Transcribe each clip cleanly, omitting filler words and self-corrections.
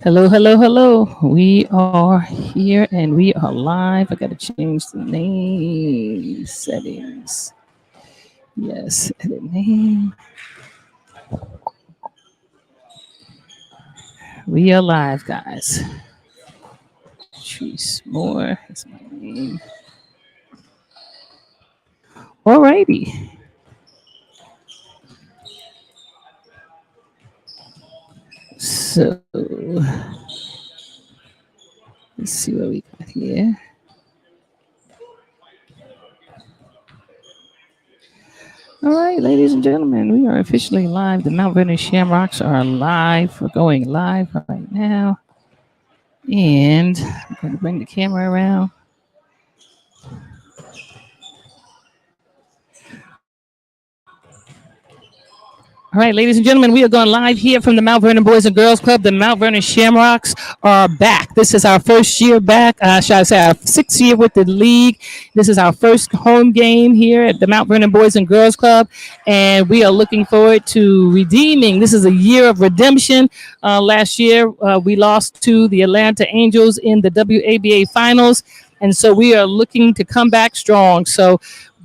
Hello, hello, hello. We are here and we are live. I got to change the name settings. Yes, edit name. We are live, guys. Choose more. That's my name. Alrighty. So let's see what we got here. All right, ladies and gentlemen, we are officially live. The Mount Vernon Shamrocks are live. We're going live right now. And I'm going to bring the camera around. All right, ladies and gentlemen, we are going live here from the Mount Vernon Boys and Girls Club. The Mount Vernon Shamrocks are back. This is our first year back. Shall I say our sixth year with the league. This is our first home game here at the Mount Vernon Boys and Girls Club, and we are looking forward to redeeming. This is a year of redemption. Last year, we lost to the Atlanta Angels in the WABA finals, and so we are looking to come back strong. So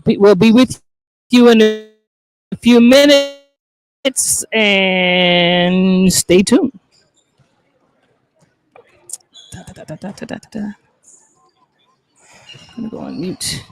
we'll be with you in a few minutes, and stay tuned. I'm gonna go on mute.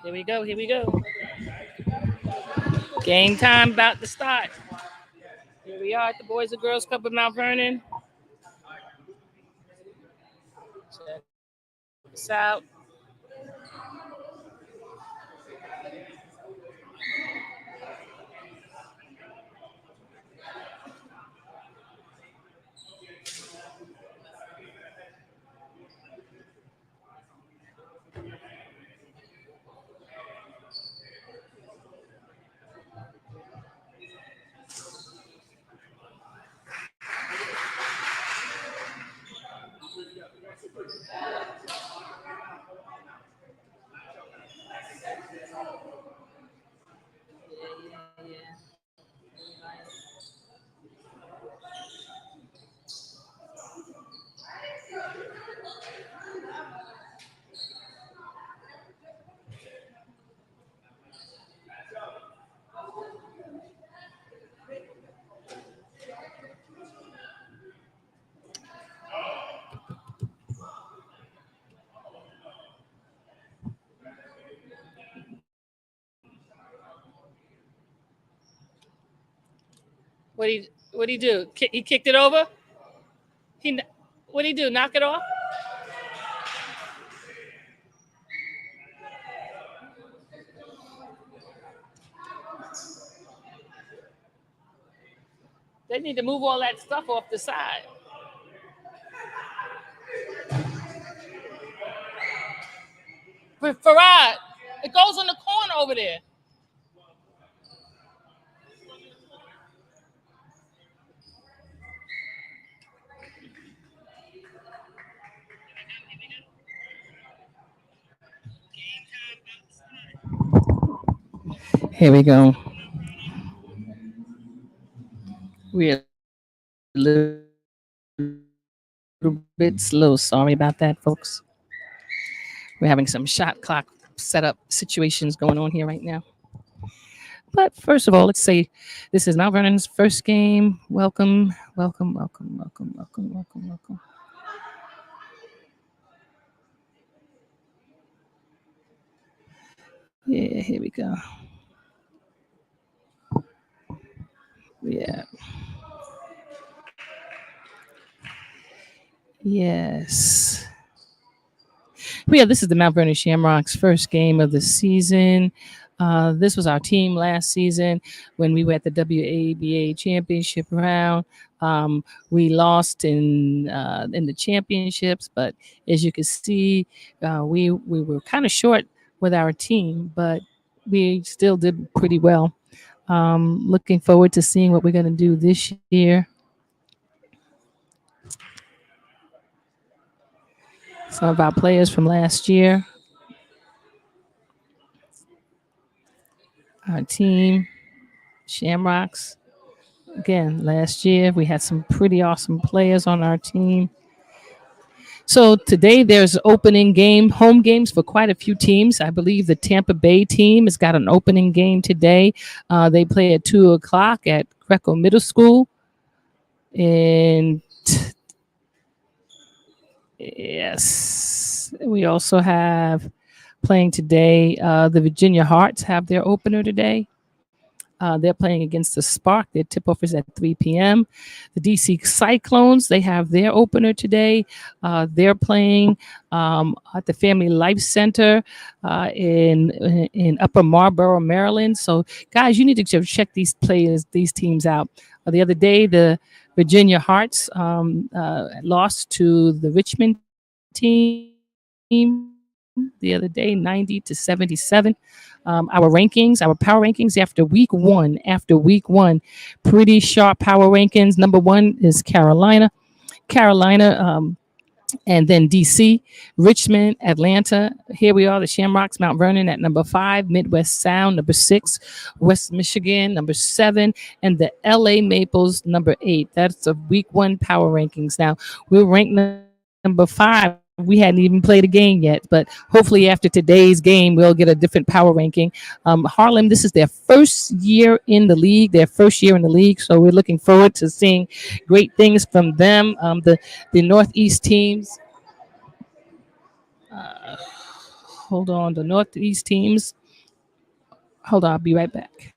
Here we go. Here we go. Game time about to start. Here we are at the Boys and Girls Club of Mount Vernon. Check this out. What do you do? He kicked it over. He what do you do? Knock it off? They need to move all that stuff off the side. Farad, it goes in the corner over there. Here we go. We're a little bit slow. Sorry about that, folks. We're having some shot clock setup situations going on here right now. But first of all, let's say this is Mount Vernon's first game. Welcome, welcome, welcome, welcome, welcome, welcome, welcome. Yeah, here we go. Yeah. Yes. Yeah, this is the Mount Vernon Shamrocks' first game of the season. This was our team last season when we were at the WABA Championship round. We lost in the championships, but as you can see, we were kind of short with our team, but we still did pretty well. Looking forward to seeing what we're going to do this year. Some of our players from last year. Our team, Shamrocks. Again, last year we had some pretty awesome players on our team. So today there's opening game, home games for quite a few teams. I believe the Tampa Bay team has got an opening game today. They play at 2:00 at Greco Middle School. And yes, we also have playing today. The Virginia Hearts have their opener today. They're playing against the Spark. Their tip-off is at 3 p.m. The DC Cyclones, they have their opener today. They're playing at the Family Life Center in Upper Marlboro, Maryland. So, guys, you need to check these teams out. The other day, the Virginia Hearts lost to the Richmond team the other day, 90-77. Our rankings, our power rankings after week one, pretty sharp power rankings. Number one is Carolina, and then DC, Richmond, Atlanta. Here we are, the Shamrocks, Mount Vernon at number 5, Midwest Sound, number 6, West Michigan, number 7, and the LA Maples, number 8. That's the week one power rankings. Now, we're ranked number 5. We hadn't even played a game yet, but hopefully after today's game, we'll get a different power ranking. Harlem, this is their first year in the league, so we're looking forward to seeing great things from them. The Northeast teams, Hold on, the Northeast teams. Hold on, I'll be right back.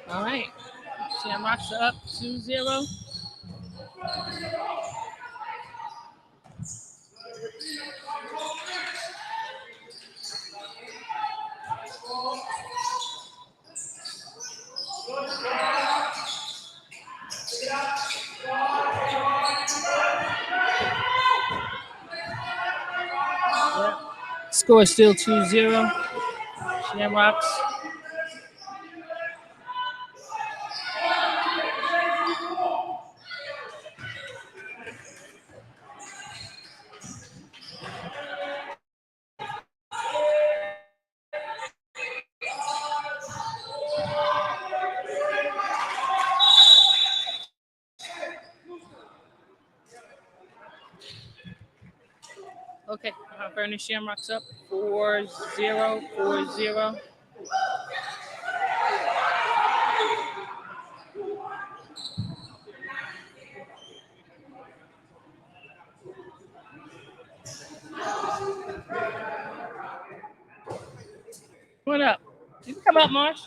All right. Shamrocks are up 2-0. Score is still 2-0. Shamrocks. Okay, Vernon Shamrocks up 4-0, 4-0. What up? You can come up, Marsh.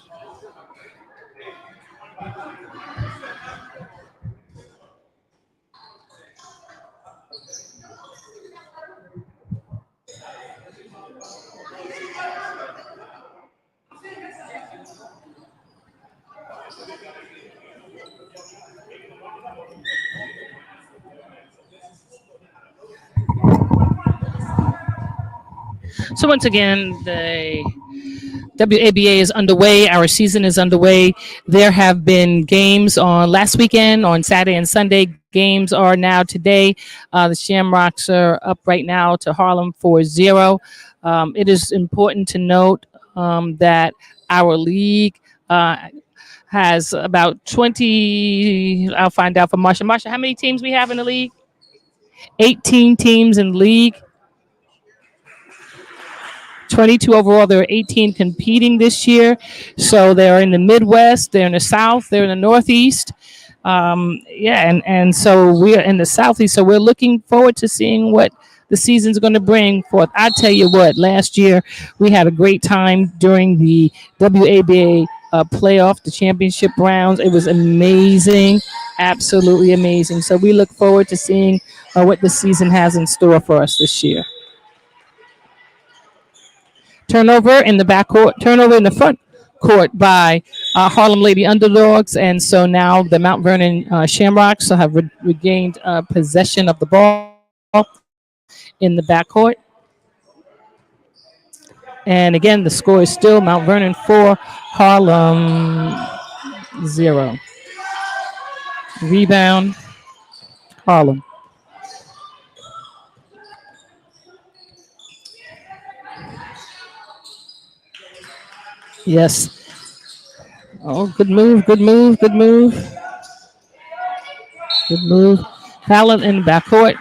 So once again, the WABA is underway. Our season is underway. There have been games on last weekend, on Saturday and Sunday. Games are now today. The Shamrocks are up right now to Harlem 4-0. It is important to note that our league has about 20. I'll find out from Marsha. Marsha, how many teams we have in the league? 18 teams in the league. 22 overall. There are 18 competing this year. So they're in the Midwest, they're in the South, they're in the Northeast. And so we are in the Southeast. So we're looking forward to seeing what the season's going to bring forth. I tell you what, last year we had a great time during the WABA playoff, the championship rounds. It was amazing, absolutely amazing. So we look forward to seeing what the season has in store for us this year. Turnover in the back court, turnover in the front court by Harlem Lady Underdogs. And so now the Mount Vernon Shamrocks have regained possession of the ball in the back court. And again, the score is still Mount Vernon 4, Harlem 0. Rebound, Harlem. Yes. Oh, good move, good move, good move. Good move. Harlem in the backcourt.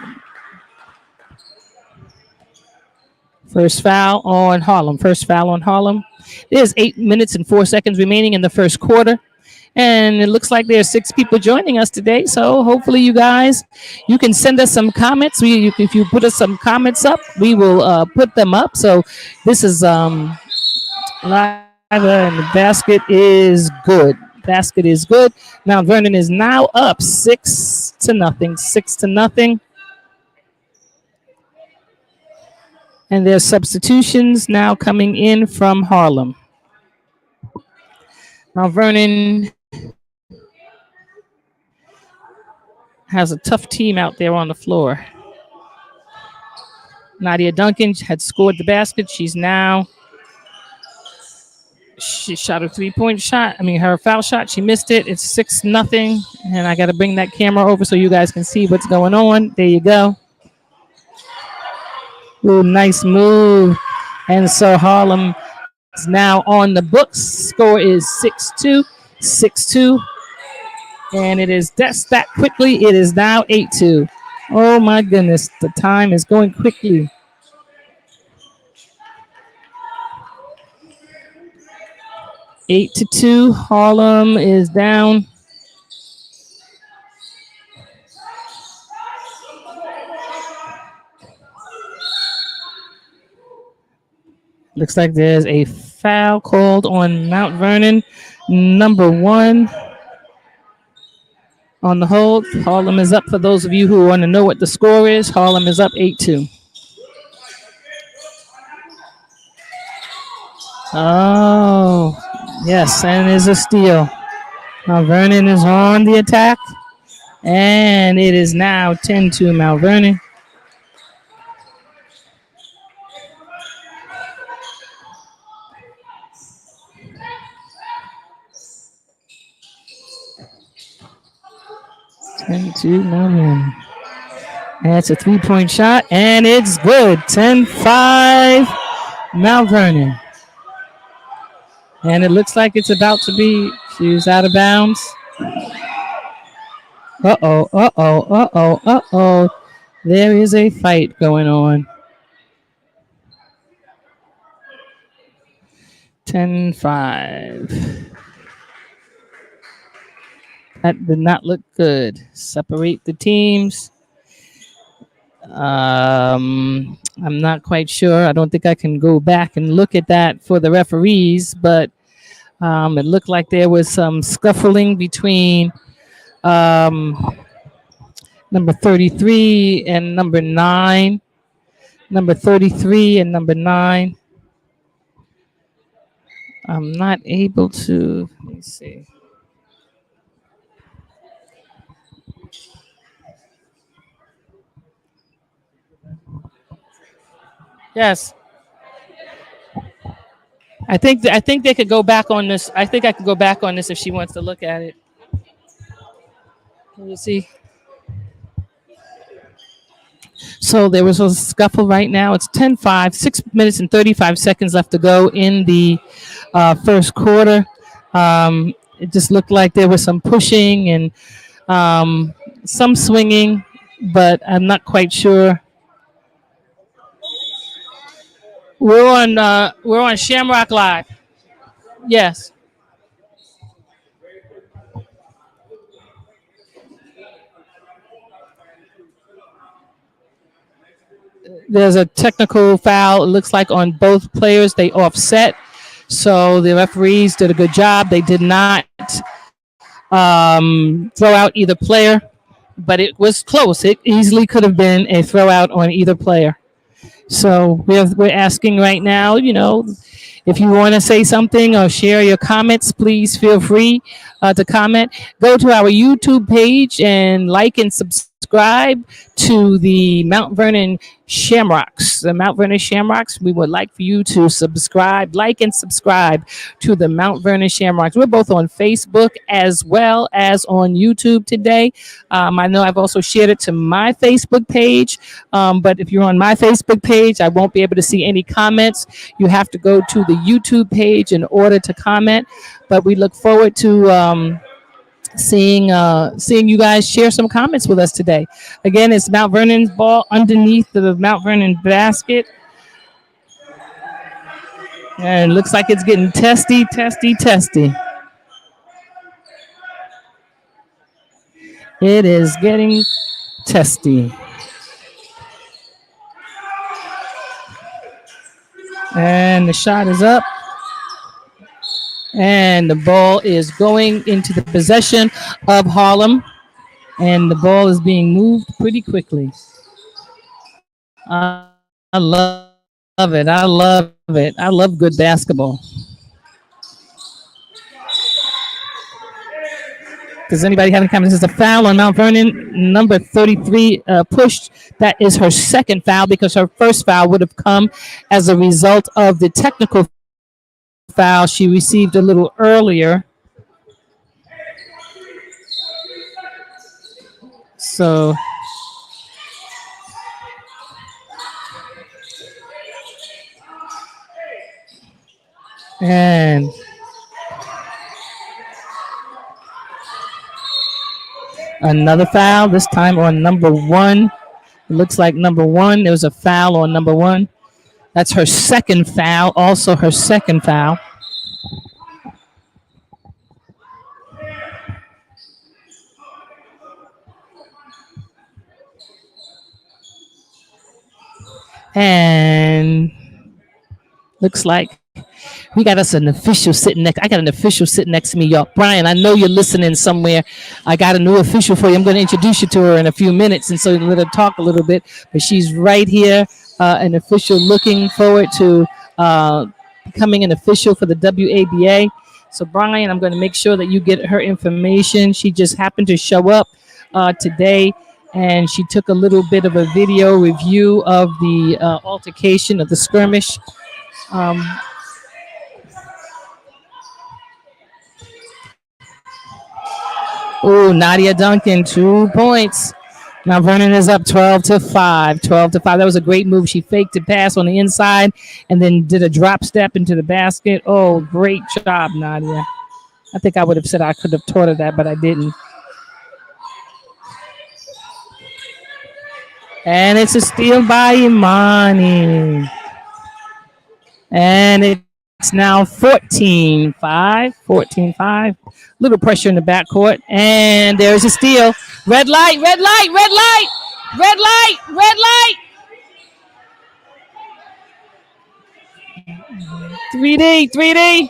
First foul on Harlem. First foul on Harlem. There's 8 minutes and 4 seconds remaining in the first quarter. And it looks like there's 6 people joining us today. So hopefully you guys, you can send us some comments. If you put us some comments up, we will put them up. So this is live and the basket is good. Basket is good. Mount Vernon is now up 6-0. 6-0. And there's substitutions now coming in from Harlem. Mount Vernon has a tough team out there on the floor. Nadia Duncan had scored the basket. She shot a 3-point shot. I mean, her foul shot, she missed it. It's 6-0. And I got to bring that camera over so you guys can see what's going on. There you go. Ooh, nice move. And so Harlem is now on the books. Score is 6-2. 6-2. And it is that quickly. It is now 8-2. Oh my goodness. The time is going quickly. 8-2. Harlem is down. Looks like there's a foul called on Mount Vernon. Number 1 on the hold. Harlem is up. For those of you who want to know what the score is, Harlem is up 8-2. Oh, yes, and there's a steal. Mount Vernon is on the attack, and it is now 10-2 Mount Vernon. And it's a 3-point shot, and it's good. 10-5 Mount Vernon. And it looks like it's about to be. She's out of bounds. Uh-oh. There is a fight going on. 10-5. That did not look good. Separate the teams. I'm not quite sure. I don't think I can go back and look at that for the referees, but it looked like there was some scuffling between number 33 and number 9. Number 33 and number 9. I'm not able to. Let me see. Yes. I think they could go back on this. I think I could go back on this if she wants to look at it. Can you see? So there was a scuffle right now. It's 10-5, 6 minutes and 35 seconds left to go in the first quarter. It just looked like there was some pushing and some swinging, but I'm not quite sure. We're on Shamrock Live. Yes. There's a technical foul. It looks like on both players. They offset. So the referees did a good job. They did not throw out either player, but it was close. It easily could have been a throw out on either player. So we're asking right now, if you want to say something or share your comments, please feel free to comment. Go to our YouTube page and like and subscribe to the Mount Vernon Shamrocks. The Mount Vernon Shamrocks, we would like for you to like and subscribe to the Mount Vernon Shamrocks. We're both on Facebook as well as on YouTube today. I know I've also shared it to my Facebook page, but if you're on my Facebook page, I won't be able to see any comments. You have to go to the YouTube page in order to comment, but we look forward to seeing you guys share some comments with us today. Again, it's Mount Vernon's ball underneath the Mount Vernon basket. And it looks like it's getting testy. It is getting testy. And the shot is up. And the ball is going into the possession of Harlem. And the ball is being moved pretty quickly. I love it. I love it. I love good basketball. Does anybody have any comments? There's a foul on Mount Vernon, number 33 pushed. That is her second foul because her first foul would have come as a result of the technical foul she received a little earlier. So and another foul, this time on number one. It looks like number one. There was a foul on number one. That's her second foul, also her second foul. And looks like we got us an official sitting next. I got an official sitting next to me, y'all. Brian, I know you're listening somewhere. I got a new official for you. I'm going to introduce you to her in a few minutes, and so let her talk a little bit. But she's right here, an official looking forward to becoming an official for the WABA. So, Brian, I'm going to make sure that you get her information. She just happened to show up today, and she took a little bit of a video review of the altercation of the skirmish. Oh, Nadia Duncan, 2 points. Now Vernon is up 12-5. 12-5. That was a great move. She faked a pass on the inside and then did a drop step into the basket. Oh, great job, Nadia. I think I would have said I could have taught her that, but I didn't. And it's a steal by Imani. And it's now 14-5. 14-5. Little pressure in the backcourt. And there's a steal. Red light, red light, red light, red light, red light. 3D, 3D.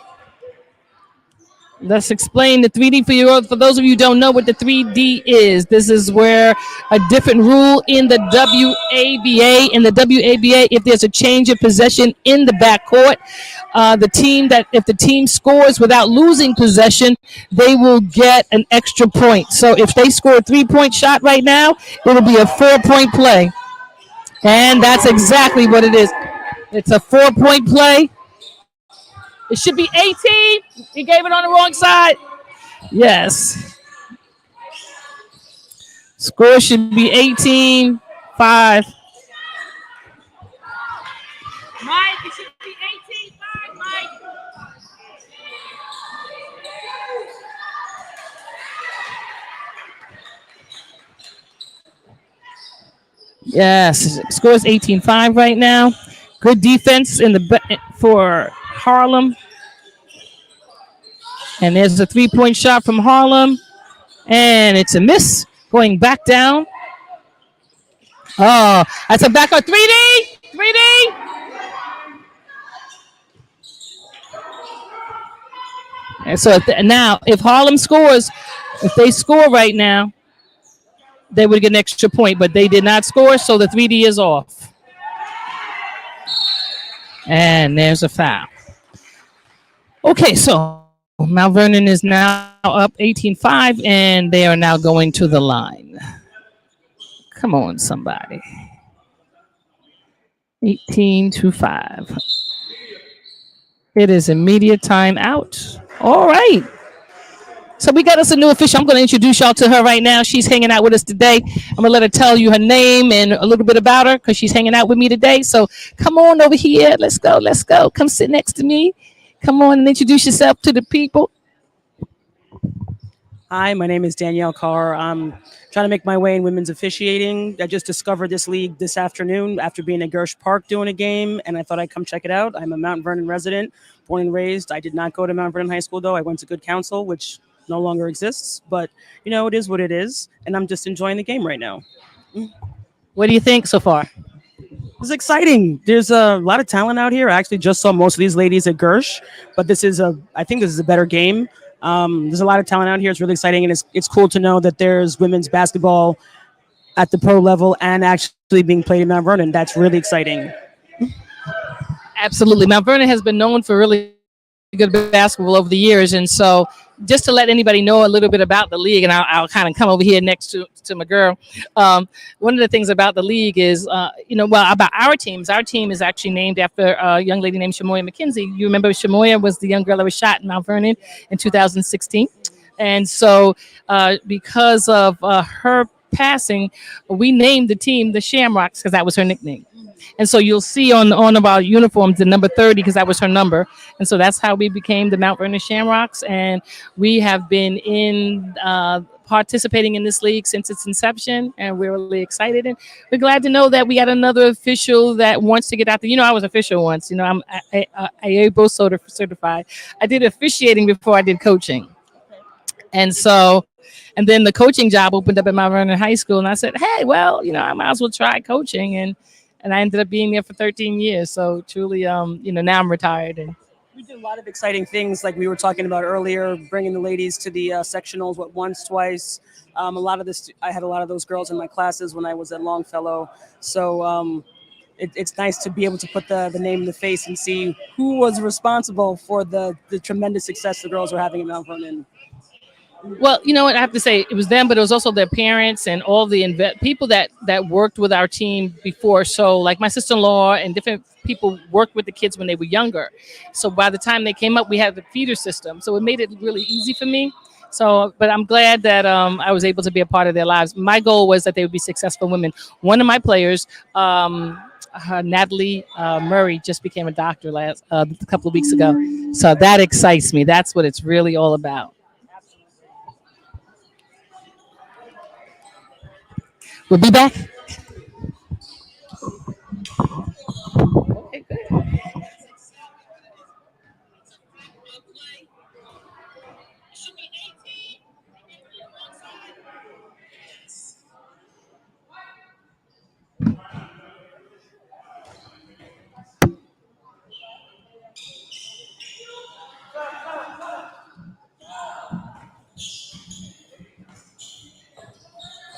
Let's explain the 3D for you. For those of you who don't know what the 3D is, this is where a different rule in the WABA. In the WABA, if there's a change of possession in the backcourt, if the team scores without losing possession, they will get an extra point. So if they score a 3-point shot right now, it'll be a 4-point play. And that's exactly what it is. It's a 4-point play. It should be 18. He gave it on the wrong side. Yes. Score should be 18-5. Mike, it should be 18-5, Mike. Yes, score is 18-5 right now. Good defense for Harlem. And there's a 3-point shot from Harlem. And it's a miss. Going back down. Oh, that's a back on 3D. 3D. And so now, if Harlem scores, if they score right now, they would get an extra point. But they did not score, so the 3D is off. And there's a foul. Okay, so Mount Vernon is now up 18-5, and they are now going to the line. Come on, somebody. 18-5. It is immediate timeout. All right. So we got us a new official. I'm going to introduce y'all to her right now. She's hanging out with us today. I'm going to let her tell you her name and a little bit about her because she's hanging out with me today. So come on over here. Let's go. Let's go. Come sit next to me. Come on and introduce yourself to the people. Hi, my name is Danielle Carr. I'm trying to make my way in women's officiating. I just discovered this league this afternoon after being at Gersh Park doing a game, and I thought I'd come check it out. I'm a Mount Vernon resident, born and raised. I did not go to Mount Vernon High School, though. I went to Good Counsel, which no longer exists. But it is what it is, and I'm just enjoying the game right now. What do you think so far? It's exciting. There's a lot of talent out here. I actually just saw most of these ladies at Gersh, but I think this is a better game. There's a lot of talent out here. It's really exciting, and it's cool to know that there's women's basketball at the pro level and actually being played in Mount Vernon. That's really exciting. Absolutely. Mount Vernon has been known for really good basketball over the years. And so, just to let anybody know a little bit about the league, and I'll kind of come over here next to my girl. One of the things about the league is, about our team is actually named after a young lady named Shamoya McKenzie. You remember Shamoya was the young girl that was shot in Mount Vernon in 2016. And so, because of her passing, we named the team the Shamrocks because that was her nickname. And so you'll see on of our uniforms the number 30 because that was her number. And so that's how we became the Mount Vernon Shamrocks. And we have been in participating in this league since its inception, and we're really excited. And we're glad to know that we got another official that wants to get out there. I was official once. I'm AABO certified. I did officiating before I did coaching. And then the coaching job opened up at Mount Vernon High School, and I said, "Hey, well, I might as well try coaching." And I ended up being there for 13 years. So truly, now I'm retired. And We did a lot of exciting things, like we were talking about earlier, bringing the ladies to the sectionals, once, twice. A lot of this, I had a lot of those girls in my classes when I was at Longfellow. So it's nice to be able to put the name in the face and see who was responsible for the tremendous success the girls were having in Mount Vernon. well, you know what I have to say, it was them, but it was also their parents and all the people that worked with our team before. So, like my sister-in-law and different people worked with the kids when they were younger. So by the time they came up, we had the feeder system. So it made it really easy for me. So, but I'm glad that I was able to be a part of their lives. My goal was that they would be successful women. One of my players, Natalie Murray, just became a doctor a couple of weeks ago. So that excites me. That's what it's really all about. We'll be back. Okay, good.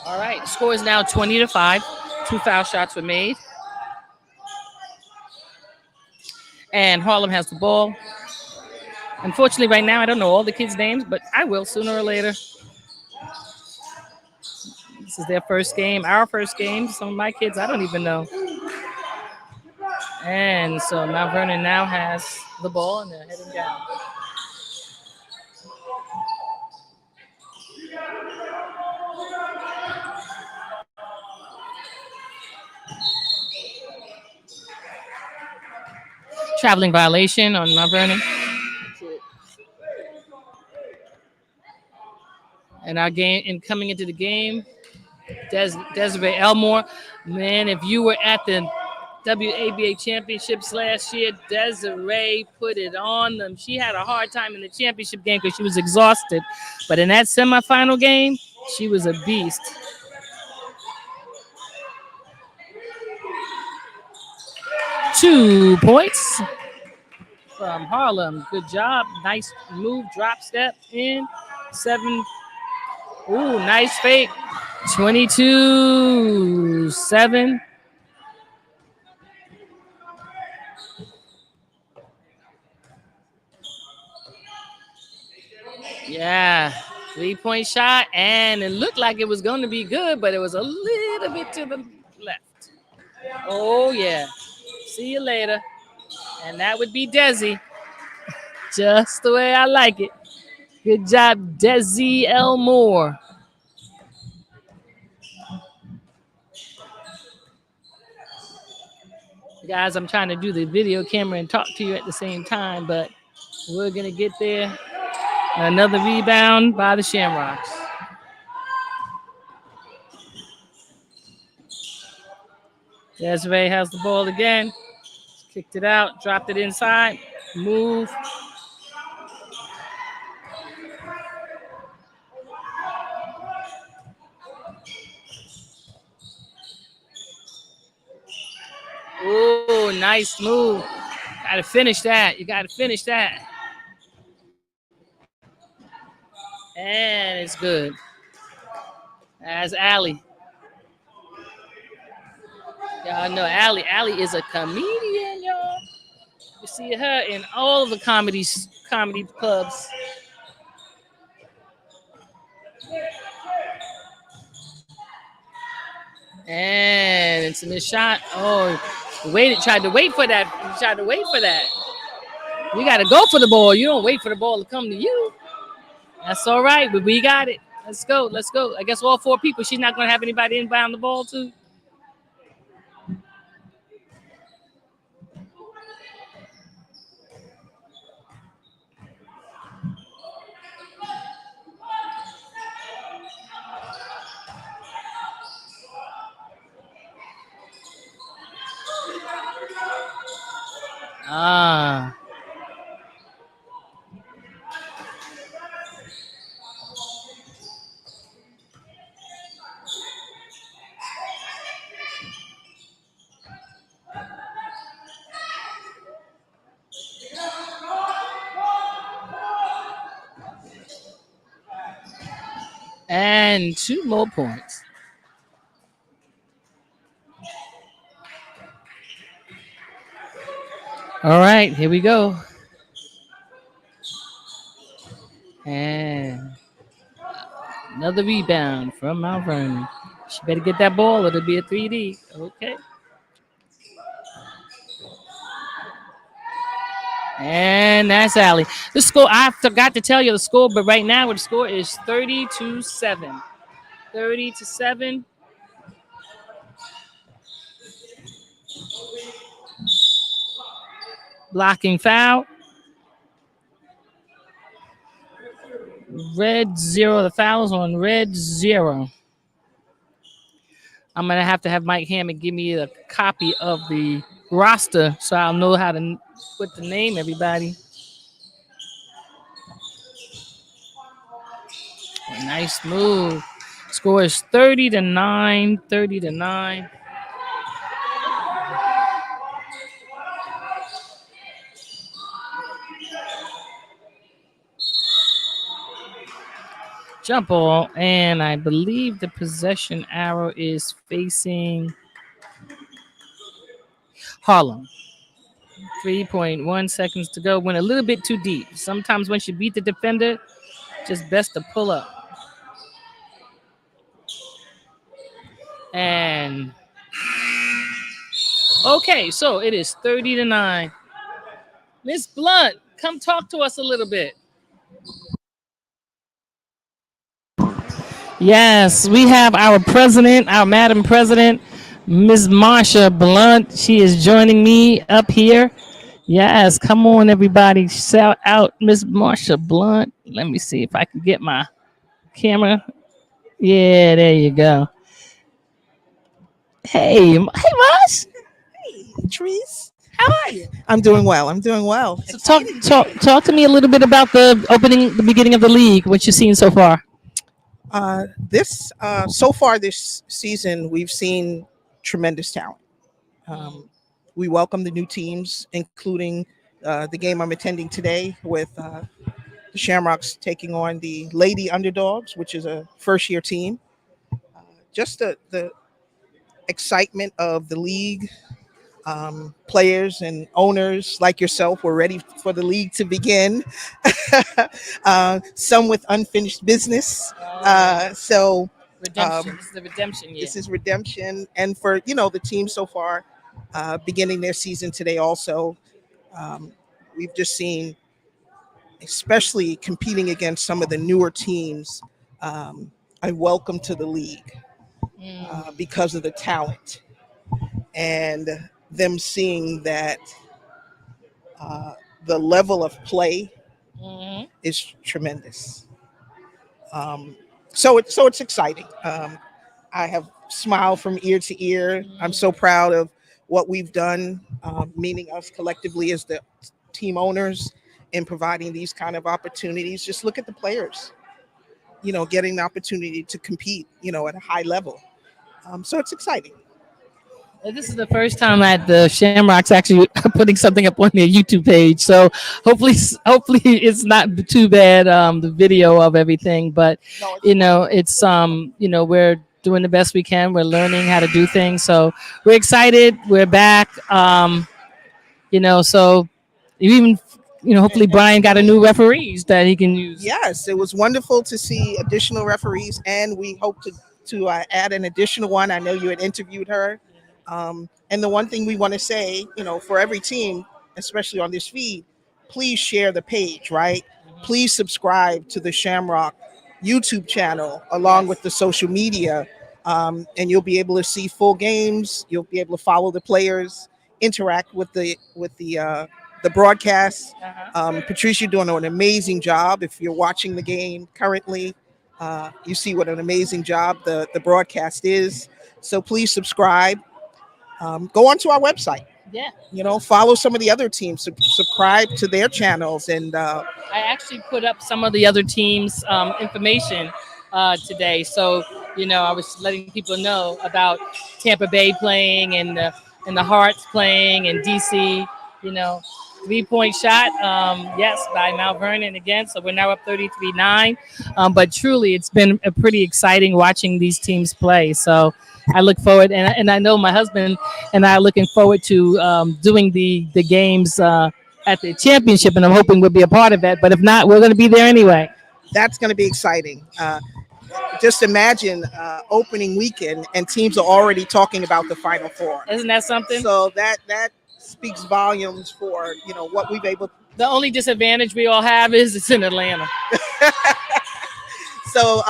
All right. Score is now 20-5. Two foul shots were made. And Harlem has the ball. Unfortunately, right now, I don't know all the kids' names, but I will sooner or later. This is their first game, our first game. Some of my kids, I don't even know. And so Mount Vernon now has the ball, and they're heading down. Traveling violation on Mount Vernon. And our game, and coming into the game, Desiree Elmore. Man, if you were at the WABA Championships last year, Desiree put it on them. She had a hard time in the championship game because she was exhausted. But in that semifinal game, she was a beast. 2 points from Harlem. Good job. Nice move, drop step in. 7. Ooh, nice fake. 22-7. Yeah, 3-point shot, and it looked like it was going to be good, but it was a little bit to the left. Oh, yeah. See you later. And that would be Desi, just the way I like it. Good job, Desi Elmore. Guys, I'm trying to do the video camera and talk to you at the same time, but we're going to get there. Another rebound by the Shamrocks. Desiree has the ball again. Kicked it out, dropped it inside. Move. Oh, nice move. Got to finish that. You got to finish that. And it's good. That's Allie. Y'all know Allie. Allie is a comedian, y'all. You see her in all of the comedy clubs. And it's a missed shot. Oh, tried to wait for that. You tried to wait for that. You got to go for the ball. You don't wait for the ball to come to you. That's all right, but we got it. Let's go. Let's go. I guess all four people. She's not going to have anybody inbound the ball too. Ah. And 2 more points. All right, here we go. And another rebound from Mount Vernon. She better get that ball or it'll be a 3D. Okay. And that's Allie. The score, I forgot to tell you the score, but right now the score is 30-7. 30-7. Blocking foul. Red 0. The foul's on red 0. I'm going to have Mike Hammond give me a copy of the roster so I'll know how to put the name everybody. Nice move. Score is 30-9. 30-9. Jump ball, and I believe the possession arrow is facing Harlem. 3.1 seconds to go. Went a little bit too deep. Sometimes once you beat the defender, just best to pull up. And okay, so it is 30-9. Miss Blunt, come talk to us a little bit. Yes, we have our president, our Madam President, Ms. Marsha Blunt. She is joining me up here. Yes, come on, everybody. Shout out Ms. Marsha Blunt. Let me see if I can get my camera. Yeah, there you go. Hey, Marsh. Hey, Trees. How are you? I'm doing well. I'm doing well. So talk to me a little bit about the beginning of the league. What you've seen so far. So far this season, we've seen tremendous talent. We welcome the new teams, including the game I'm attending today with the Shamrocks taking on the Lady Underdogs, which is a first-year team. Just the excitement of the league. Players and owners like yourself were ready for the league to begin. Some with unfinished business. Redemption. This is the redemption year. This is redemption, and for the team so far, beginning their season today. Also, we've just seen, especially competing against some of the newer teams, I welcome to the league because of the talent and them seeing that the level of play is tremendous. So it's exciting. I have smiled from ear to ear. I'm so proud of what we've done, meaning us collectively as the team owners, in providing these kind of opportunities. Just look at the players, getting the opportunity to compete, at a high level. So it's exciting. This is the first time that the Shamrocks actually putting something up on their YouTube page. So hopefully it's not too bad. The video of everything, but No, it's it's we're doing the best we can. We're learning how to do things. So we're excited. We're back. So even hopefully Brian got a new referees that he can use. yes, it was wonderful to see additional referees, and we hope to add an additional one. I know you had interviewed her, and the one thing we want to say, for every team, especially on this feed, please share the page, right? Please subscribe to the Shamrock YouTube channel along with the social media, and you'll be able to see full games. You'll be able to follow the players, interact with the broadcast. Patrice, you're doing an amazing job. If you're watching the game currently, you see what an amazing job the broadcast is. So please subscribe. Go onto our website. Yeah. Follow some of the other teams. Subscribe to their channels. And I actually put up some of the other teams' information today. So, I was letting people know about Tampa Bay playing and the Hearts playing and DC, 3-point shot, yes, by Mount Vernon again. So we're now up 33-9. But truly, it's been a pretty exciting watching these teams play. So I look forward, and I know my husband and I are looking forward to doing the games at the championship, and I'm hoping we'll be a part of that. But if not, we're going to be there anyway. that's going to be exciting. Just imagine opening weekend and teams are already talking about the Final Four. Isn't that something? So that speaks volumes for what we've able. The only disadvantage we all have is it's in Atlanta. So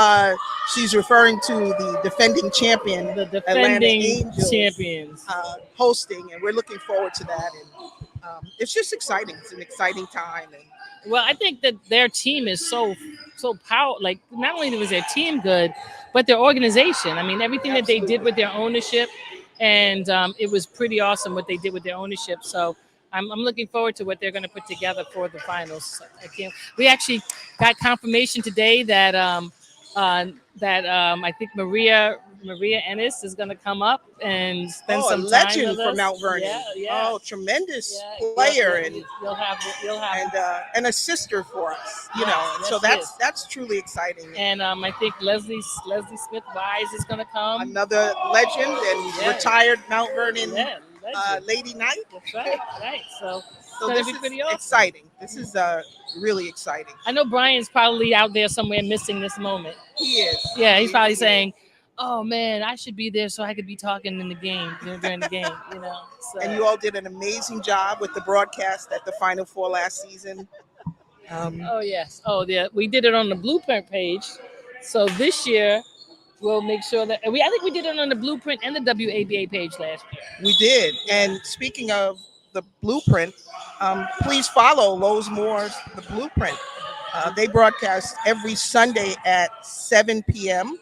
she's referring to the defending champion, The Atlanta defending Angels, champions. hosting, and we're looking forward to that. And it's just exciting. It's an exciting time. And Well, I think that their team is so powerful. Like, not only was their team good, but their organization. I mean, everything that they did with their ownership, and it was pretty awesome what they did with their ownership. So I'm looking forward to what they're going to put together for the finals. We actually got confirmation today that I think Maria Ennis is going to come up and spend some a time legend with from us. Mount Vernon. Yeah. Oh, tremendous Yeah, player, yeah, you'll have and a sister for us. Yes, So yes, that's truly exciting. and I think Leslie Smith Wise is going to come. Another legend and Yeah. retired Mount Vernon Yeah, legend. Lady Knight. That's right, right. So So gonna this be is pretty awesome. exciting. This is really exciting. I know Brian's probably out there somewhere missing this moment. He is. Yeah, he's probably He is. saying, "Oh man, I should be there so I could be talking in the game during the game." So. And you all did an amazing job with the broadcast at the Final Four last season. Oh yes. Oh yeah. We did it on the Blueprint page. So this year we'll make sure that I think we did it on the Blueprint and the WABA page last year. We did. And speaking of the Blueprint, please follow Lowe's Moore's The Blueprint. They broadcast every Sunday at 7 p.m.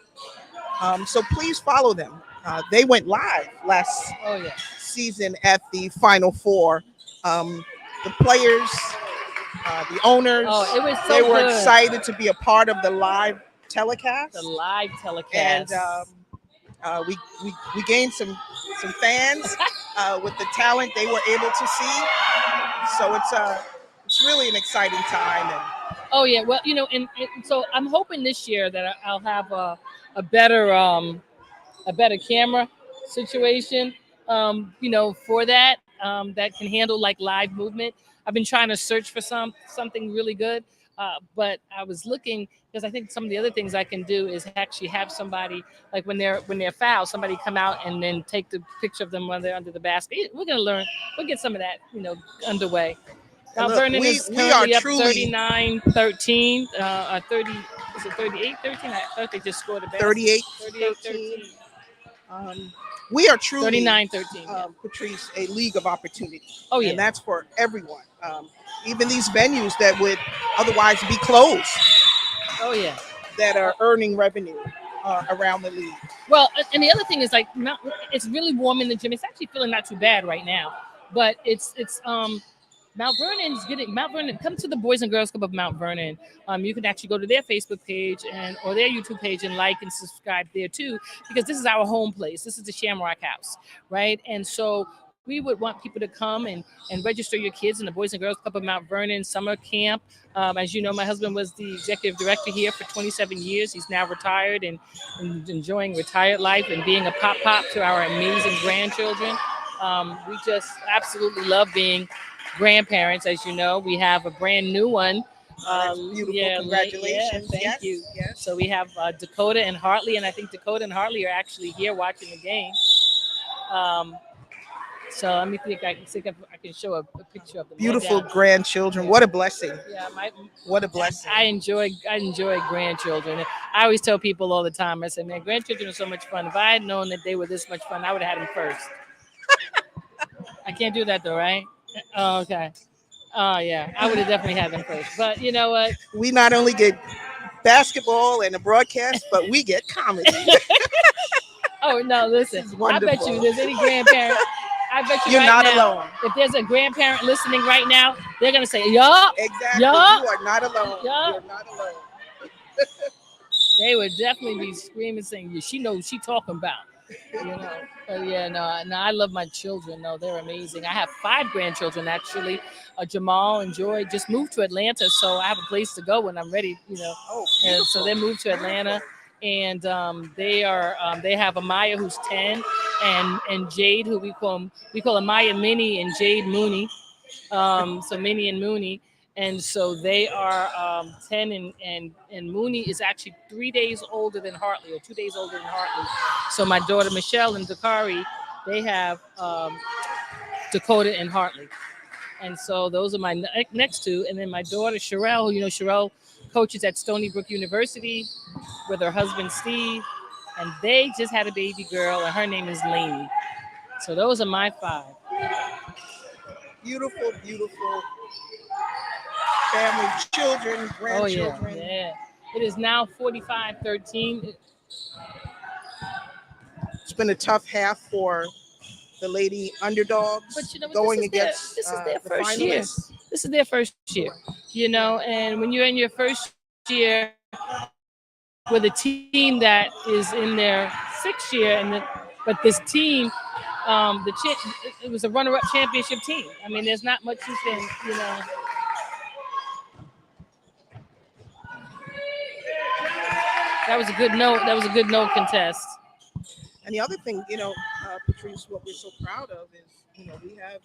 So please follow them. They went live last Oh yeah. season at the Final Four. The players, the owners, Oh, it was so they were good. excited to be a part of the live telecast. The live And telecast. we gained some fans with the talent they were able to see. So it's really an exciting time. And Oh yeah, well, and so I'm hoping this year that I'll have a better camera situation, for that that can handle like live movement. I've been trying to search for something really good, but I was looking because I think some of the other things I can do is actually have somebody like when they're fouled, somebody come out and then take the picture of them when they're under the basket. We're gonna learn. We'll get some of that, underway. Mount look, Vernon we is are currently up truly 39-13, 30, is it 38-13? I thought they just scored a basket. 38-13. We are truly 39-13. Patrice, a league of opportunity. Oh yeah. And that's for everyone. Even these venues that would otherwise be closed Oh yeah. that are earning revenue around the league. Well, and the other thing is like it's really warm in the gym. It's actually feeling not too bad right now, but it's Mount Vernon. Come to the Boys and Girls Club of Mount Vernon. You can actually go to their Facebook page and or their YouTube page and like and subscribe there too, because this is our home place. This is the Shamrock House, right? And so we would want people to come and register your kids in the Boys and Girls Club of Mount Vernon summer camp. As you know, my husband was the executive director here for 27 years. He's now retired and enjoying retired life and being a pop to our amazing grandchildren. We just absolutely love being grandparents. As you know, we have a brand new one. That's beautiful. Yeah, Congratulations. thank Yes, you. yes. So we have Dakota and Hartley, and I think Dakota and Hartley are actually here watching the game. Um, so let me think if I can show a picture of them. Beautiful Down. grandchildren. What a blessing. Yeah, What a blessing. I enjoy grandchildren. I always tell people all the time. I say, man, grandchildren are so much fun. If I had known that they were this much fun, I would have had them first. I can't do that though, right? Oh, okay. Oh yeah, I would have definitely had them first. But you know what? We not only get basketball and a broadcast, but we get comedy. Oh no, listen. This is I bet wonderful. you there's any grandparent. I bet you You're right not now, alone. if there's a grandparent listening right now, they're gonna say, "Yup." Exactly. Yeah. You are not alone. Yeah. You're not alone. They would definitely be screaming, saying, "Yeah, she knows what she talking about." You know. But yeah, no, I love my children. No, they're amazing. I have 5 grandchildren actually. Jamal and Joy just moved to Atlanta, so I have a place to go when I'm ready. You know, Oh, and so they moved to Atlanta, and they have Amaya who's 10, and Jade who we call Amaya Minnie and Jade Mooney. So Minnie and Mooney. And so they are 10, and Mooney is actually 3 days older than Hartley, or 2 days older than Hartley. So my daughter Michelle and Dakari, they have Dakota and Hartley. And so those are my next two. And then my daughter Sherelle, Sherelle coaches at Stony Brook University with her husband Steve. And they just had a baby girl, and her name is Lainey. So those are my 5. beautiful, beautiful family, children, Oh yeah, grandchildren. yeah. It is now 45-13. It's been a tough half for the lady Underdogs But you know what, going this against is their the first year. finalists. This is their first year, and when you're in your first year with a team that is in their 6th year, but this team, it was a runner-up championship team. I mean, there's not much you can. That was a good note. That was a good note contest. And the other thing, Patrice, what we're so proud of is, we have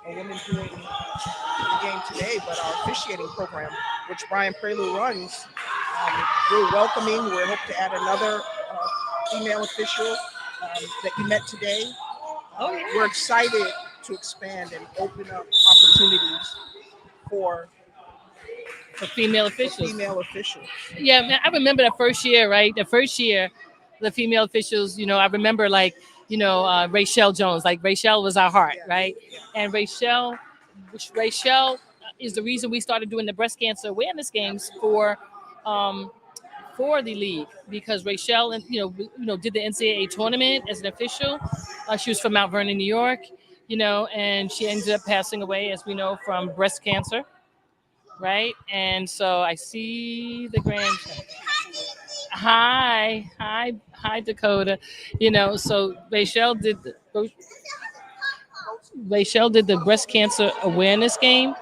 a woman doing the game today, but our officiating program, which Brian Prelude runs, we're welcoming. We hope to add another female official that you met today. We're excited to expand and open up opportunities for female officials. Yeah, man, I remember the first year, right? The first year, the female officials, I remember Rachel Jones. Like Rachel was our heart, right? And Rachel is the reason we started doing the breast cancer awareness games for the league, because Rachel did the NCAA tournament as an official. She was from Mount Vernon, New York, and she ended up passing away, as we know, from breast cancer. Right, and so I see the grandchild. Hi, Dakota. So Rachel did the breast cancer awareness game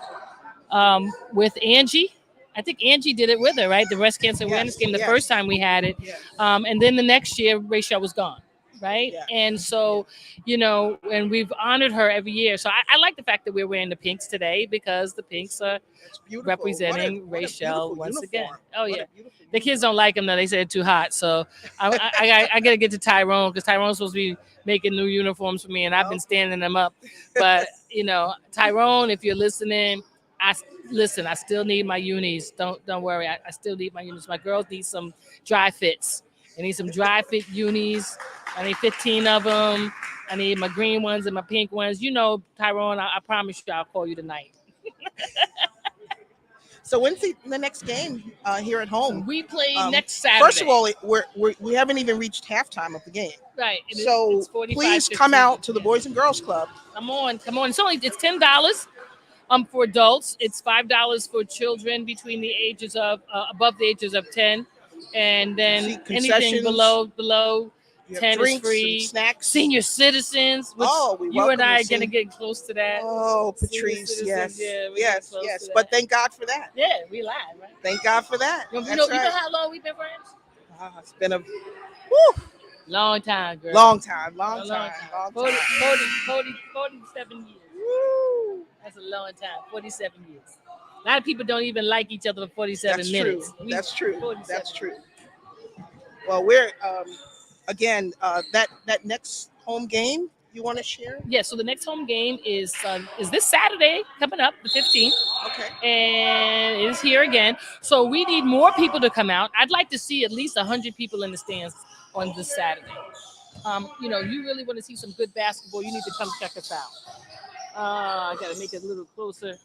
with Angie. I think Angie did it with her, right? The breast cancer awareness game the first time we had it, and then the next year Rachel was gone. Right. Yeah. And so, and we've honored her every year. So I like the fact that we're wearing the pinks today, because the pinks are representing Rachel once again. Oh, yeah. The kids don't like them, though. They say it's too hot. So I got to get to Tyrone, because Tyrone's supposed to be making new uniforms for me, and I've been standing them up. But, Tyrone, if you're listening, I still need my unis. Don't worry. I still need my unis. My girls need some dry fits. I need some dry fit unis. I need 15 of them. I need my green ones and my pink ones. Tyrone, I promise you I'll call you tonight. So when's the next game here at home? We play next Saturday. First of all, we haven't even reached halftime of the game. Right. So please come out to the Boys and Girls Club. Come on. It's $10. For adults, it's $5 for children between the ages of above the ages of 10, and See then anything concessions. below You have 10 is drinks and free. snacks. Senior citizens, which Oh, we you and welcome I the are gonna senior- get close to that. Oh, Senior Patrice, citizens, yes, yeah, we yes, get close yes. to But that. thank God for that. Yeah, we live, right? Thank God for that. You That's know right. how long we've been friends? It's been a whew, Long time, girl. long time, A long long time, time. long 40, time. 47 years. Woo. That's a long time. 47 years. A lot of people don't even like each other for 47 That's minutes. true. That's true. 47 That's true. years. Well, we're again that next home game you want to share? Yeah, so the next home game is this Saturday coming up, the 15th, Okay. and it is here again. So we need more people to come out. I'd like to see at least 100 people in the stands on this Saturday. You know, you really want to see some good basketball, you need to come check us out. I gotta make it a little closer.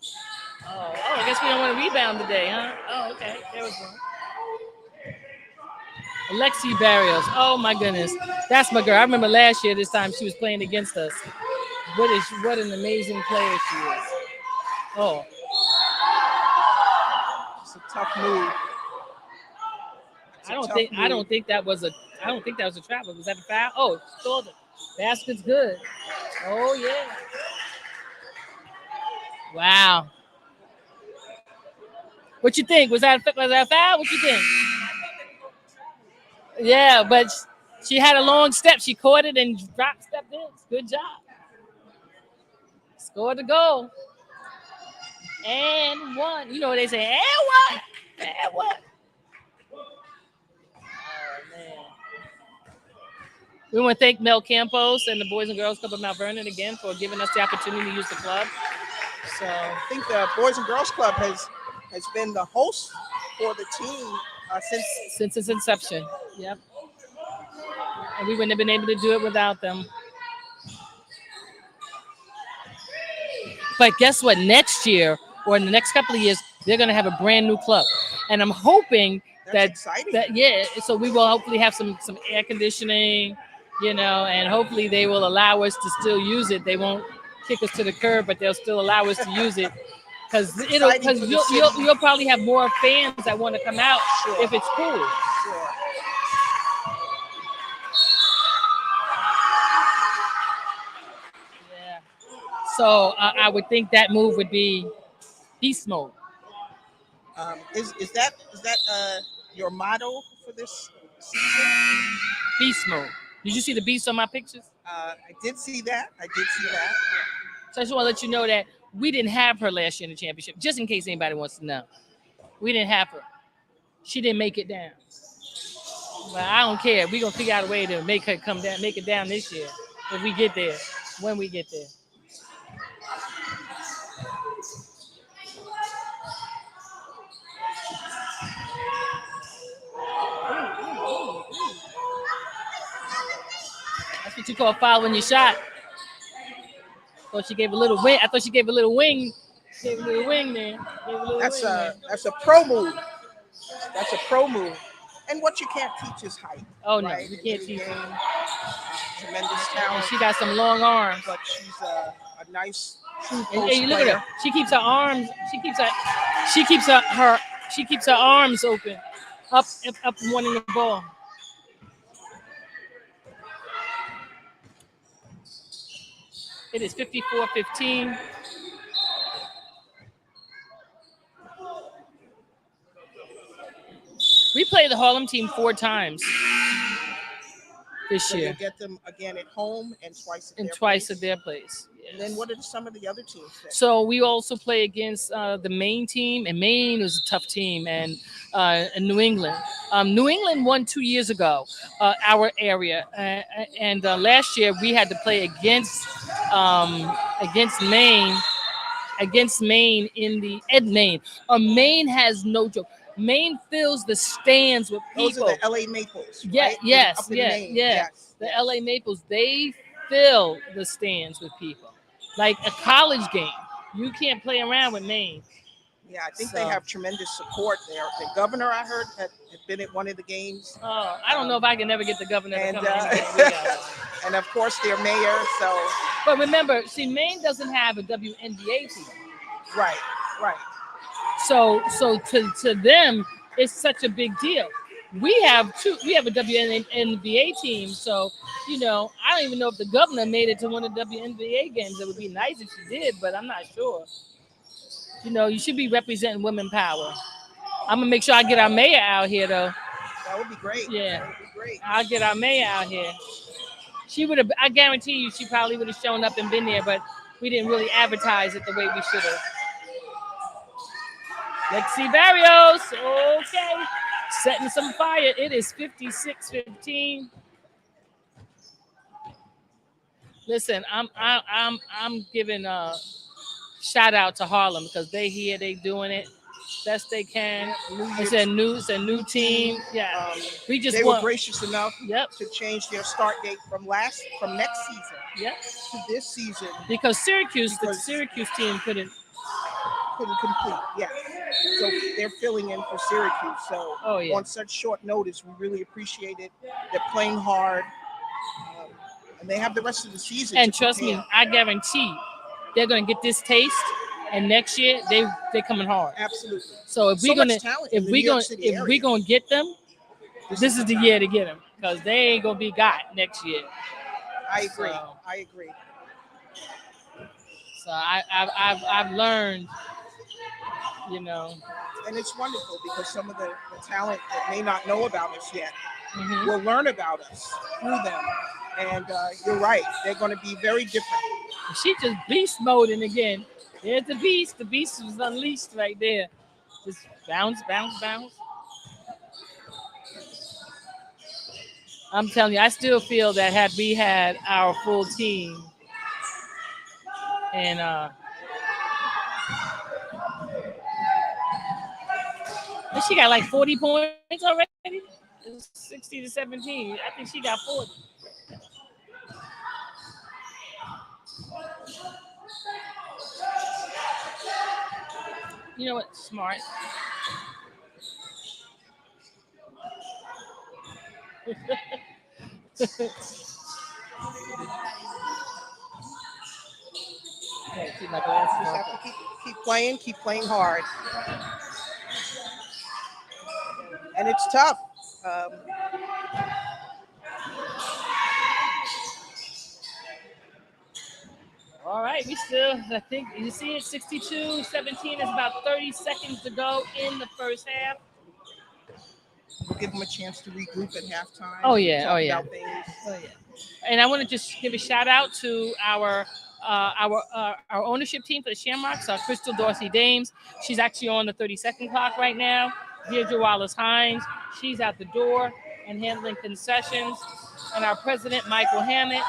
Oh, I guess we don't want to rebound today, huh? Oh, okay. There was one. Alexi Barrios. Oh my goodness, that's my girl. I remember last year this time she was playing against us. What an amazing player she is. Oh, It's a tough move. It's a tough I don't move. think that was a travel. Was that a foul? Oh, stole it. Basket's good. Oh yeah. Wow. What you think? Was that a foul? What you think? Yeah, but she had a long step. She caught it and stepped in. Good job. Scored the goal. And one. You know what they say? And what? And what? Oh man. We want to thank Mel Campos and the Boys and Girls Club of Mount Vernon again for giving us the opportunity to use the club. So I think the Boys and Girls Club has been the host for the team since its inception. Yep. And we wouldn't have been able to do it without them. But guess what? Next year or in the next couple of years, they're going to have a brand new club. And I'm hoping That's exciting. So we will hopefully have some air conditioning, you know, and hopefully they will allow us to still use it. They won't kick us to the curb, but they'll still allow us to use it because you'll probably have more fans that want to come out if it's cool. Sure. Yeah. So I would think that move would be beast mode. Is that your motto for this season? Beast mode. Did you see the beast on my pictures? I did see that. So I just want to let you know that we didn't have her last year in the championship, just in case anybody wants to know. We didn't have her. She didn't make it down. But I don't care. We're going to figure out a way to make her come down, make it down this year if we get there, when we get there. That's what you call following your shot. Thought she gave a little wing. I thought she gave a little wing. Gave a little wing there. That's a pro move. That's a pro move. And what you can't teach is height. Oh no, right? you can't teach Game, her. tremendous talent. She got some long arms. But she's a nice true And post you look at player. her. She keeps her arms. She keeps her arms open, up wanting the ball. It is 54-15. We played the Harlem team 4 times this So year. you'll get them again at home and twice At their place. Yes. And then what are some of the other teams? So we also play against the Maine team, and Maine was a tough team, and New England. New England won 2 years ago, our area, and last year we had to play against Maine. Against Maine at Maine. Maine has no joke. Maine fills the stands with people. Those are the LA Maples. Yeah, right? yes, Up in yeah, Maine. yeah. Yes, The yes. LA Maples, they fill the stands with people. Like a college game. You can't play around with Maine. Yeah, I think they have tremendous support there. The governor, I heard, had been at one of the games. Oh, I don't know if I can ever get the governor to come and of course their mayor. So, but remember, see, Maine doesn't have a WNBA team. Right, right. So to them, it's such a big deal. We have a WNBA team, so I don't even know if the governor made it to one of the WNBA games. It would be nice if she did, but I'm not sure. You should be representing women power. I'm gonna make sure I get our mayor out here though. That would be great. Yeah, That would be great. I'll get our mayor out here. She would have. I guarantee you, she probably would have shown up and been there, but we didn't really advertise it the way we should have. Lexi Barrios, okay, setting some fire. It is 56-15. Listen, I'm giving a shout out to Harlem because they here, they doing it best they can. It's a new team. Yeah, we just They won. were gracious enough Yep. to change their start date from next season Yep. to this season. Because the Syracuse team couldn't complete. Yes. So they're filling in for Syracuse. So on such short notice, we really appreciate it. They're playing hard. And they have the rest of the season. And trust me, I guarantee they're gonna get this taste, and next year they're coming hard. Absolutely. So if we're gonna get them, this is the year to get them because they ain't gonna be got next year. I agree. I agree. So I've learned, And it's wonderful because some of the talent that may not know about us yet will learn about us through them. And you're right. They're going to be very different. She just beast moding again. There's the beast. The beast was unleashed right there. Just bounce, bounce, bounce. I'm telling you, I still feel that had we had our full team and she got like 40 points already. 60-17. I think she got 40. You know what? Smart. Keep my glasses on. Have to keep playing hard. And it's tough. All right, we still, I think, you see it, 62-17 is about 30 seconds to go in the first half. We'll give them a chance to regroup at halftime. Oh, yeah. And I want to just give a shout out to our ownership team for the Shamrocks, Crystal Dorsey Dames. She's actually on the 30-second clock right now. Deirdre Wallace Hines, she's at the door and handling concessions. And our president, Michael Hammett,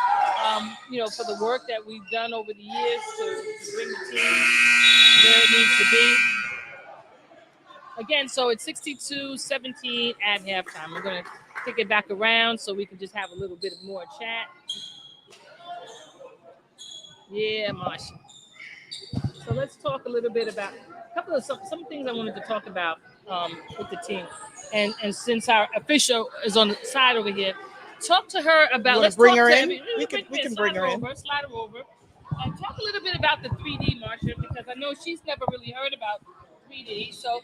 for the work that we've done over the years to bring the team where it needs to be. Again, so it's 62-17 at halftime. We're going to kick it back around so we can just have a little bit of more chat. Yeah, Marsha. So let's talk a little bit about a couple of some things I wanted to talk about with the team. And since our official is on the side over here, talk to her about. Let's bring her in. We can bring her in. Slide her over. And talk a little bit about the 3D, Marsha, because I know she's never really heard about 3D. So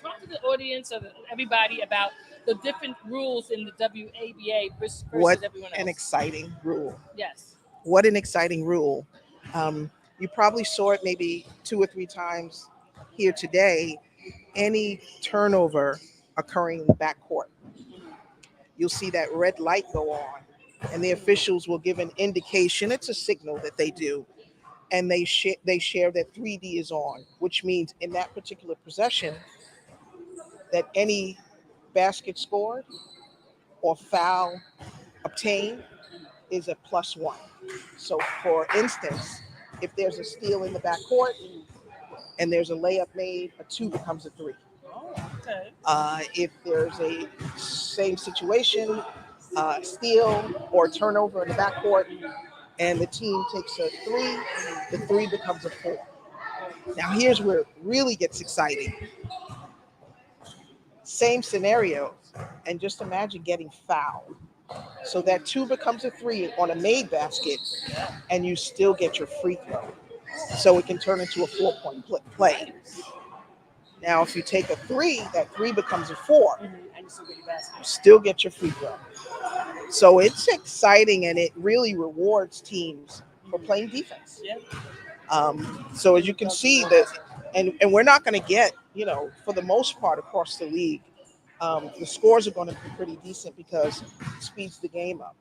talk to the audience or everybody about the different rules in the WABA versus what everyone else. An exciting rule. Yes. What an exciting rule. You probably saw it maybe 2 or 3 times here today. Any turnover occurring in the backcourt, you'll see that red light go on, and the officials will give an indication. It's a signal that they do, and they share that 3D is on, which means in that particular possession that any basket scored or foul obtained is a +1. So for instance, if there's a steal in the backcourt and there's a layup made, a 2 becomes a 3. Oh, okay. If there's a same situation, steal or turnover in the backcourt, and the team takes a 3, the 3 becomes a 4. Now here's where it really gets exciting. Same scenario, and just imagine getting fouled. So that 2 becomes a 3 on a made basket, and you still get your free throw. so it can turn into a 4-point play. Now, if you take a 3, that 3 becomes a 4. And you still get your basket. You still get your free throw. So it's exciting, and it really rewards teams for playing defense. Yeah. So as you can see that, and we're not going to get, for the most part across the league, the scores are going to be pretty decent because it speeds the game up.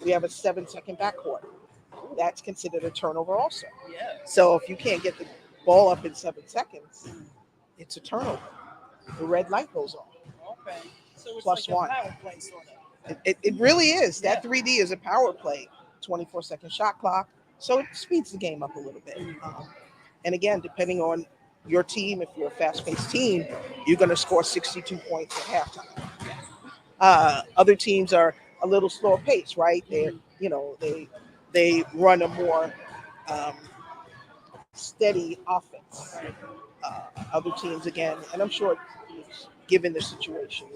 We have a 7-second backcourt. That's considered a turnover also. Yeah. So if you can't get the ball up in 7 seconds, it's a turnover. The red light goes on. Okay. So it's Plus like one. a power play sort of. It really is. Yeah. That 3D is a power play, 24-second shot clock. So it speeds the game up a little bit. And again, depending on your team, if you're a fast-paced team, you're going to score 62 points at halftime. Other teams are a little slower pace, right? They run a more steady offense. Other teams, again, and I'm sure, given the situation,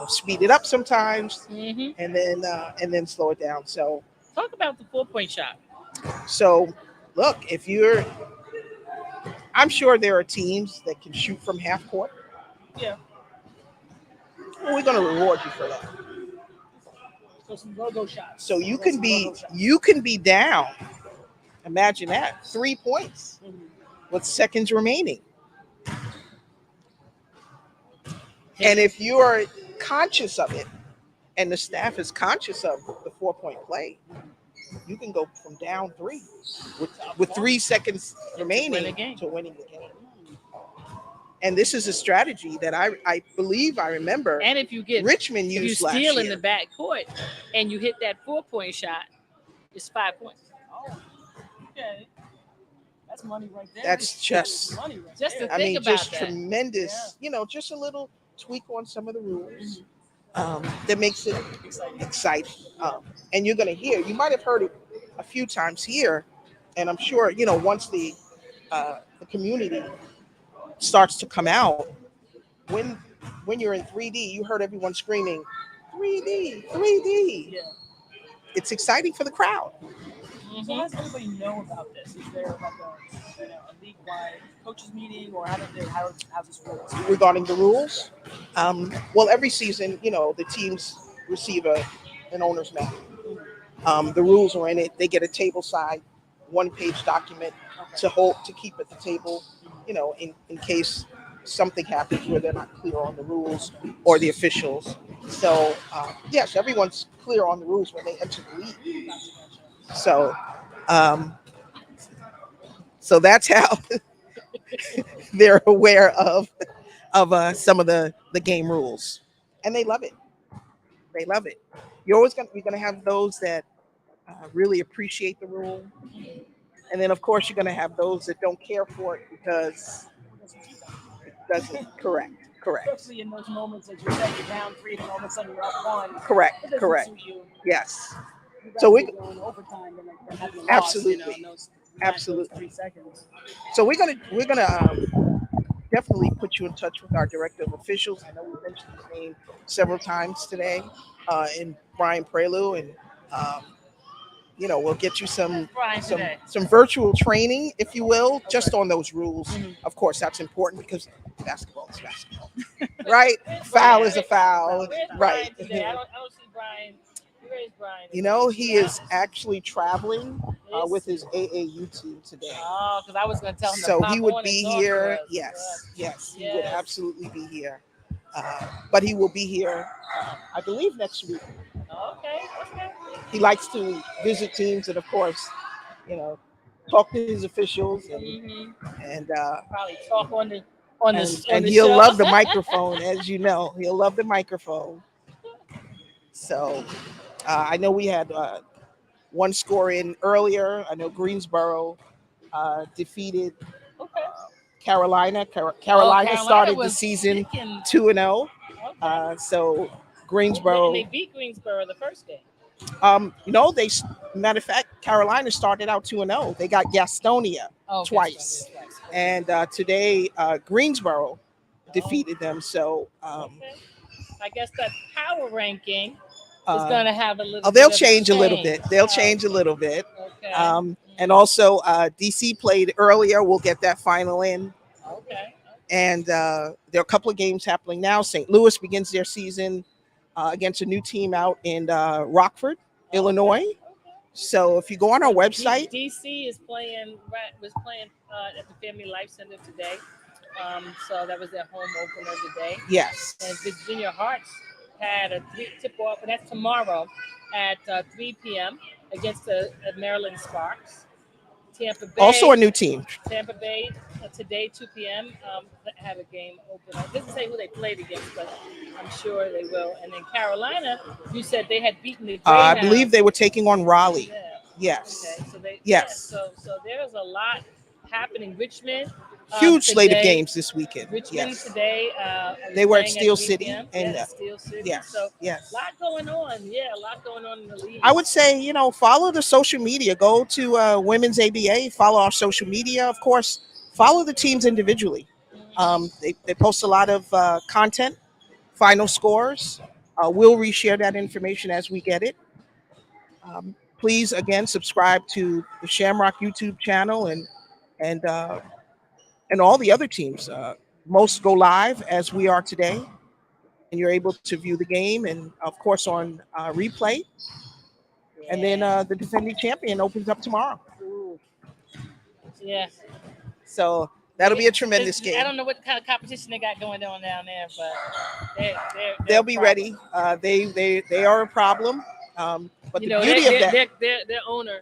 speed it up sometimes, and then slow it down. So Talk about the 4-point shot. So, look, I'm sure there are teams that can shoot from half court. Yeah. Well, we're going to reward you for that. So some go-go shots. So you can be down. Imagine that, 3 points with seconds remaining. And if you are conscious of it, and the staff is conscious of the 4-point play, you can go from down 3 with 3 seconds remaining to winning the game. And this is a strategy that I believe I remember. And if you get Richmond used last year. If you steal in the back court and you hit that 4-point shot, it's 5 points. Oh, okay. That's money right there. That's just money right just there. to think about just that. Tremendous. Just a little tweak on some of the rules that makes it exciting. And you're going to hear. You might have heard it a few times here, and I'm sure once the community starts to come out, when you're in 3D, you heard everyone screaming 3D. Yeah. It's exciting for the crowd. So how does everybody know about this? Is there like a league-wide coaches meeting, or how's this work? Regarding the rules, well, every season, the teams receive an owner's manual. The rules are in it. They get a table side, 1-page document to keep at the table, in case something happens where they're not clear on the rules or the officials. So yes, everyone's clear on the rules when they enter the league. So that's how they're aware of some of the game rules, and they love it. They love it. You're gonna have those that really appreciate the rule, and then of course you're gonna have those that don't care for it because it doesn't. Correct. Especially in those moments that you're down 3 and all of a sudden you're up 1. Correct. It doesn't suit you. Yes. So we going overtime and having a loss, Absolutely. In those Absolutely. 3 seconds. So we're gonna definitely put you in touch with our director of officials. I know we mentioned his name several times today, in Brian Prelu, and we'll get you some virtual training, if you will, just on those rules. Of course, that's important because basketball is basketball, right? Foul is a foul, right? I don't see Brian. Where is Brian? He is actually traveling with his AAU team today. Oh, because I was going to tell him. So he would be here. Yes, he would absolutely be here. But he will be here, I believe, next week. Okay. He likes to visit teams and, of course, talk to his officials and probably talk on the and he'll love the microphone, as you know. He'll love the microphone. So I know we had one score in earlier. I know Greensboro defeated Carolina. Carolina started the season 2-0. So Greensboro. They beat Greensboro the first game. Matter of fact, Carolina started out 2-0. They got Gastonia twice. And today, Greensboro defeated them. So I guess that power ranking is going to have a little. They'll change a little bit. They'll change a little bit. And also DC played earlier. We'll get that final in. Okay. And there are a couple of games happening now. St. Louis begins their season against a new team out in Rockford, Illinois. So if you go on our website, DC is playing. Was playing at the Family Life Center today. So that was their home opener today. yes. And Virginia Hearts had a tip off, and that's tomorrow at 3 p.m. against the Maryland Sparks. Tampa Bay. Also a new team. Tampa Bay today 2 p.m. Have a game open. It doesn't say who they played against, but I'm sure they will. And then Carolina, you said they had beaten the I Greyhounds. believe they were taking on Raleigh. Yeah. Yes. Okay. So they. Yes. Yeah, so there's a lot happening. Richmond. Huge slate of today, games this weekend. Richmond Yes. today. They were at playing Steel 3 City, p.m. and Steel City. yes, So yes. a lot going on. Yeah, a lot going on in the league. I would say, follow the social media. Go to Women's ABA. Follow our social media, of course. Follow the teams individually. They post a lot of content, final scores. We'll reshare that information as we get it. Please, again, subscribe to the Shamrock YouTube channel and all the other teams. Most go live as we are today, and you're able to view the game and, of course, on replay. And then the defending champion opens up tomorrow. Ooh. Yeah. So that'll be a tremendous game. I don't know what kind of competition they got going on down there, but they'll be ready. They are a problem. But the beauty of that, their owner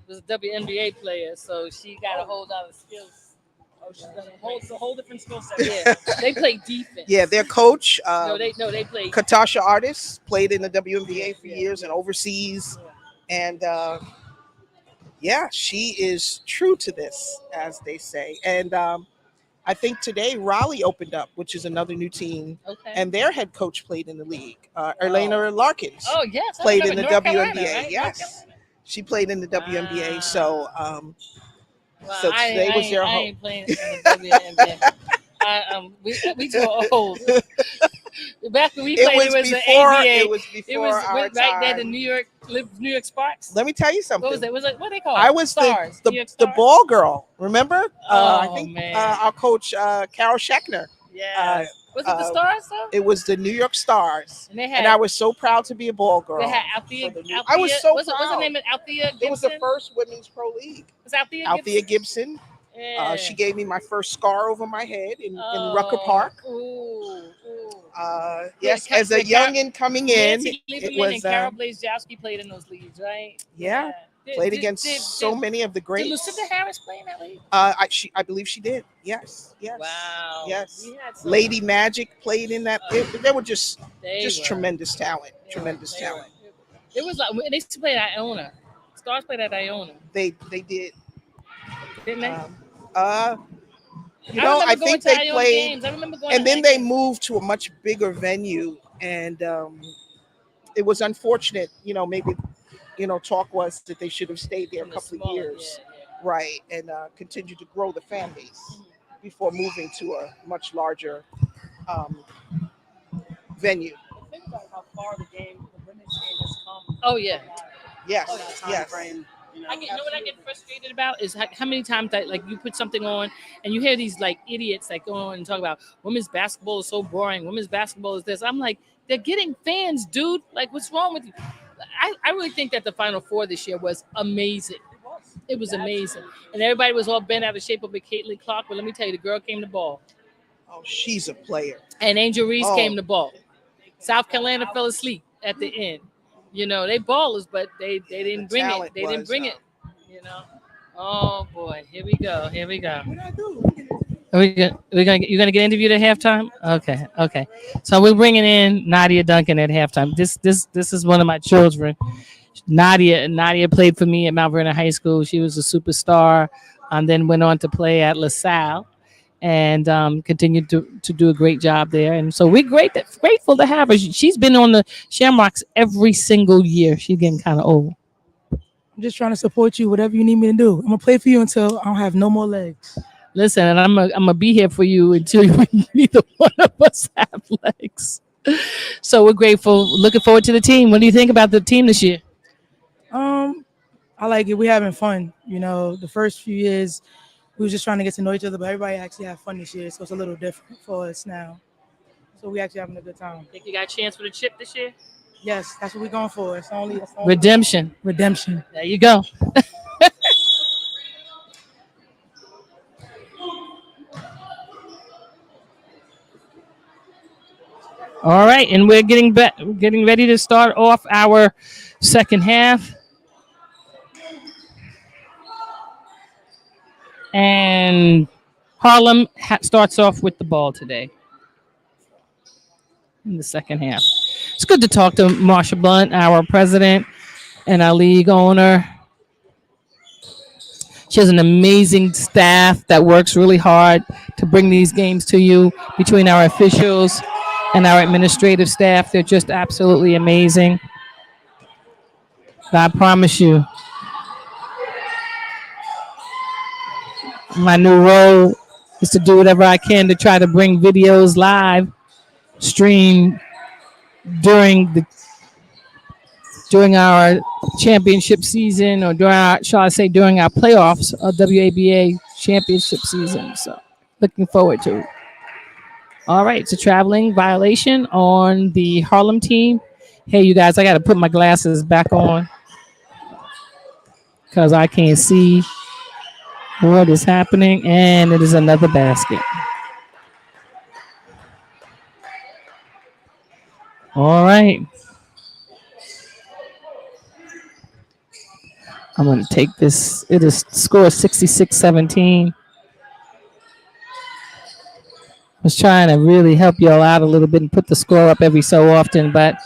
was a WNBA player, so she got a whole lot of skills. Oh, she's got a whole different skill set. Yeah, they play defense. Yeah, their coach, they play. Katasha Artis, played in the WNBA for years and overseas, and she is true to this, as they say. And I think today Raleigh opened up, which is another new team, and their head coach played in the league. Elena Larkins. Oh yes, played in the North WNBA. Carolina, right? Yes, she played in the WNBA. Wow. So, Well, so today was their I home. ain't playing in the WNBA. We too old. Back when we played, it was the ABA. It was before our right time. there, the New York Sparks. Let me tell you something. What was it? What they call it? I was Stars. the ball girl. Remember? Oh, I think man. Our coach Carol Schechner. Yeah. Was it the Stars though? It was the New York Stars, and I was so proud to be a ball girl. They had Althea. I was so What's proud. her name? Althea Gibson. It was the first women's pro league. Was Althea Gibson. Yeah. She gave me my first scar over my head in Rucker Park. Ooh. Yes, as a youngin coming in, Nancy it Lieberman was and Carol Blazejowski played in those leagues, right? Yeah. Played against so many of the greats. Did Lucinda Harris play in that league? I believe she did. Yes. Wow. Yes. Lady Magic played in that. They were just tremendous talent. Tremendous talent. It was like they used to play at Iona. Stars played at Iona. They did. Didn't they? I think they played. Games. I remember going. And then they moved to a much bigger venue, and it was unfortunate. Maybe. Talk was that they should have stayed there a couple of years, right, and continue to grow the fan base before moving to a much larger venue. Think about how far the women's game has come. Oh yeah. Yes. Yes. Frame, What I get frustrated about is how many times that you put something on and you hear these idiots go on and talk about women's basketball is so boring. Women's basketball is this. I'm like, they're getting fans, dude. What's wrong with you? I really think that the Final Four this year was amazing. It was amazing. And everybody was all bent out of shape over Caitlin Clark. But let me tell you, the girl came to ball. Oh, she's a player. And Angel Reese came to ball. South Carolina fell asleep at the end. They ballers, but they didn't bring it. They didn't bring it. Oh, boy. Here we go. What did I do? You're gonna get interviewed at halftime? Okay. So we're bringing in Nadia Duncan at halftime. This is one of my children. Nadia played for me at Mount Vernon High School. She was a superstar, and then went on to play at LaSalle, and continued to do a great job there. And so we're grateful to have her. She's been on the Shamrocks every single year. She's getting kind of old. I'm just trying to support you, whatever you need me to do. I'm gonna play for you until I don't have no more legs. Listen, and I'm gonna be here for you until neither one of us have legs. So we're grateful. Looking forward to the team. What do you think about the team this year? I like it. We having fun. You know, the first few years we was just trying to get to know each other, but everybody actually had fun this year, so it's a little different for us now. So we actually having a good time. Think you got a chance for the chip this year? Yes, that's what we're going for. It's the only Redemption. redemption. There you go. All right, and we're getting ready to start off our second half. And Harlem starts off with the ball today in the second half. It's good to talk to Marsha Blunt, our president and our league owner. She has an amazing staff that works really hard to bring these games to you between our officials and our administrative staff. They're just absolutely amazing. I promise you, my new role is to do whatever I can to try to bring videos live, stream during our championship season, or during our playoffs of WABA championship season. So looking forward to it. All right, it's a traveling violation on the Harlem team. Hey, you guys, I got to put my glasses back on because I can't see what is happening, and it is another basket. All right. I'm going to take this. It is score 66-17. I was trying to really help y'all out a little bit and put the score up every so often, but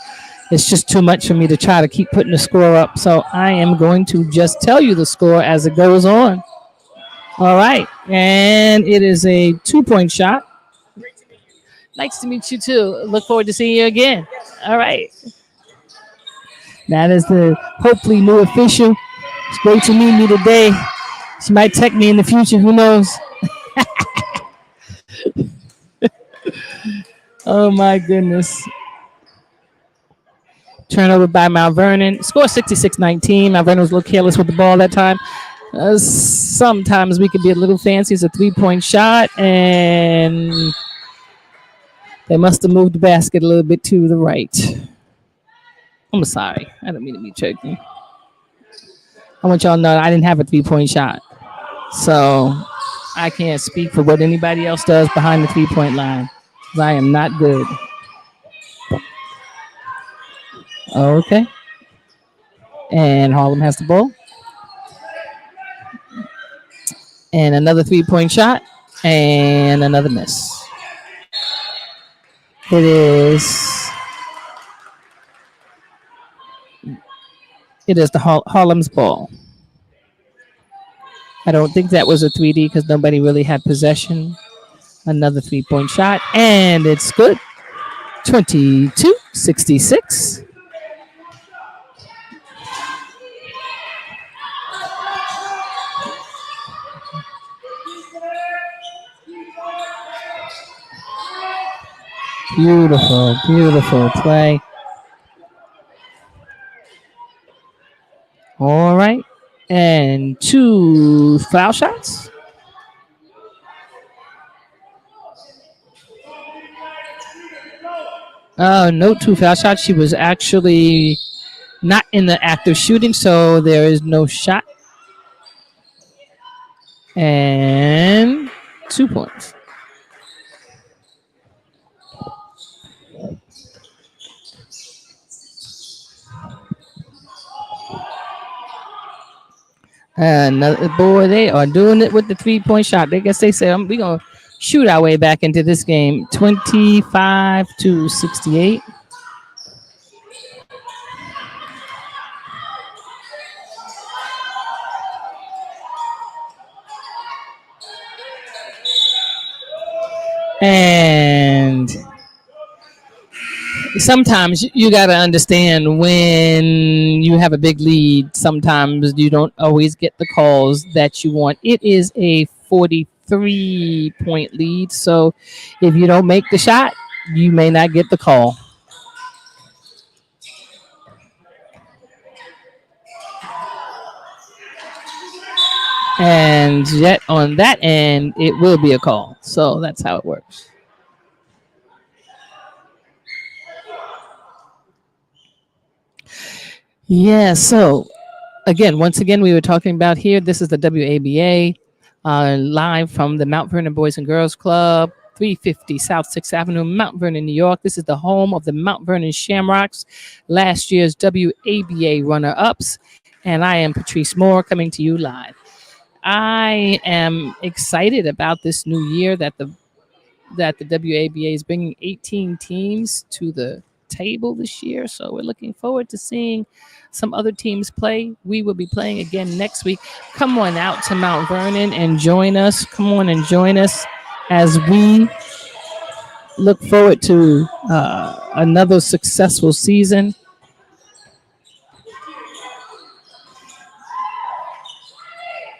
it's just too much for me to try to keep putting the score up. So I am going to just tell you the score as it goes on. All right. And it is a 2-point shot. Nice to meet you too. Look forward to seeing you again. All right. That is the hopefully new official. It's great to meet me today. She might text me in the future. Who knows? Oh my goodness. Turnover by Mount Vernon. Score 66-19. Mount Vernon was a little careless with the ball that time. Sometimes we could be a little fancy. It's a 3-point shot, and they must have moved the basket a little bit to the right. I'm sorry. I don't mean to be tricky. I want y'all to know I didn't have a 3-point shot. So I can't speak for what anybody else does behind the 3-point line. I am not good. Okay. And Harlem has the ball. And another 3-point shot. And another miss. It is the Harlem's ball. I don't think that was a 3D because nobody really had possession. Another 3-point shot. And it's good. 22-66. Beautiful, beautiful play. All right. And 2 foul shots. No 2 foul shots. She was actually not in the act of shooting, so there is no shot. And 2 points. Another boy, they are doing it with the 3-point shot. I guess they said we're gonna shoot our way back into this game. 25-68. And sometimes you got to understand when you have a big lead, sometimes you don't always get the calls that you want. It is a 43-point lead. So if you don't make the shot, you may not get the call. And yet on that end, it will be a call. So that's how it works. Yeah. So again, once again, we were talking about here. This is the WABA live from the Mount Vernon Boys and Girls Club, 350 South 6th Avenue, Mount Vernon, New York. This is the home of the Mount Vernon Shamrocks, last year's WABA runner ups. And I am Patrice Moore coming to you live. I am excited about this new year that the WABA is bringing 18 teams to the table this year. So we're looking forward to seeing some other teams play. We will be playing again next week. Come on out to Mount Vernon and join us. Come on and join us as we look forward to another successful season.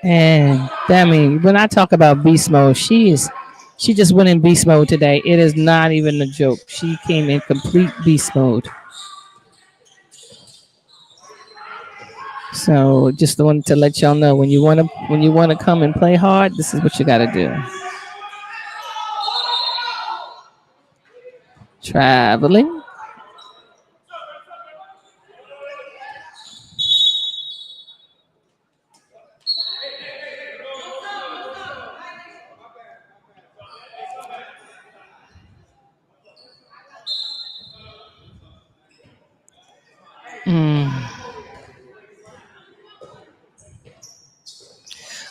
And I mean, when I talk about beast mode, she just went in beast mode today. It is not even a joke. She came in complete beast mode. So just wanted to let y'all know when you wanna come and play hard, this is what you gotta do. Traveling. Mm.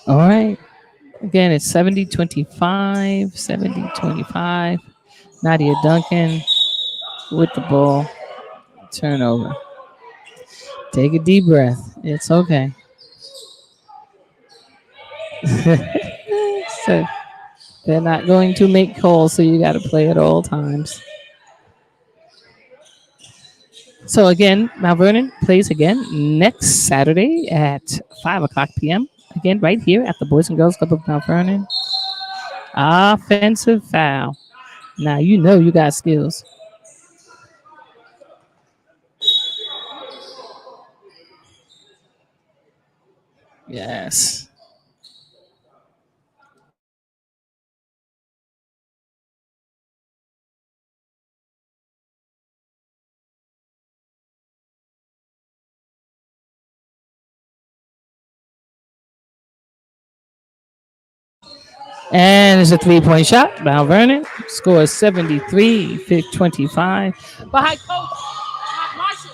All right. Again, it's 70-25, 70-25. Nadia Duncan with the ball. Turnover. Take a deep breath. It's okay. So they're not going to make calls, so you got to play at all times. So again, Mount Vernon plays again next Saturday at 5 o'clock p.m. Again, right here at the Boys and Girls Club of Mount Vernon. Offensive foul. Now you know you got skills. Yes. And it's a 3-point shot. Mount Vernon scores 73-25. Behind coach. Marshall.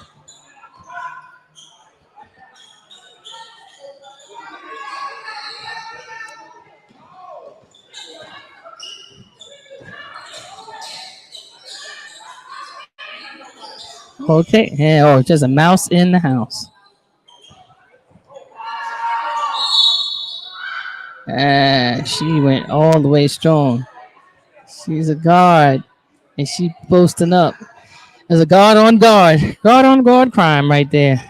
Okay. And, oh, just a mouse in the house. And she went all the way strong. She's a guard. And she posting up. There's a guard on guard. Guard on guard crime right there.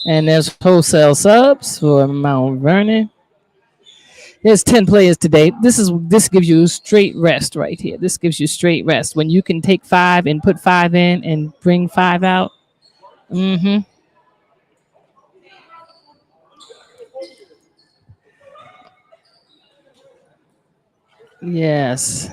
And there's wholesale subs for Mount Vernon. There's 10 players today. This gives you straight rest right here. This gives you straight rest. When you can take 5 and put 5 in and bring 5 out. Mm-hmm. Yes.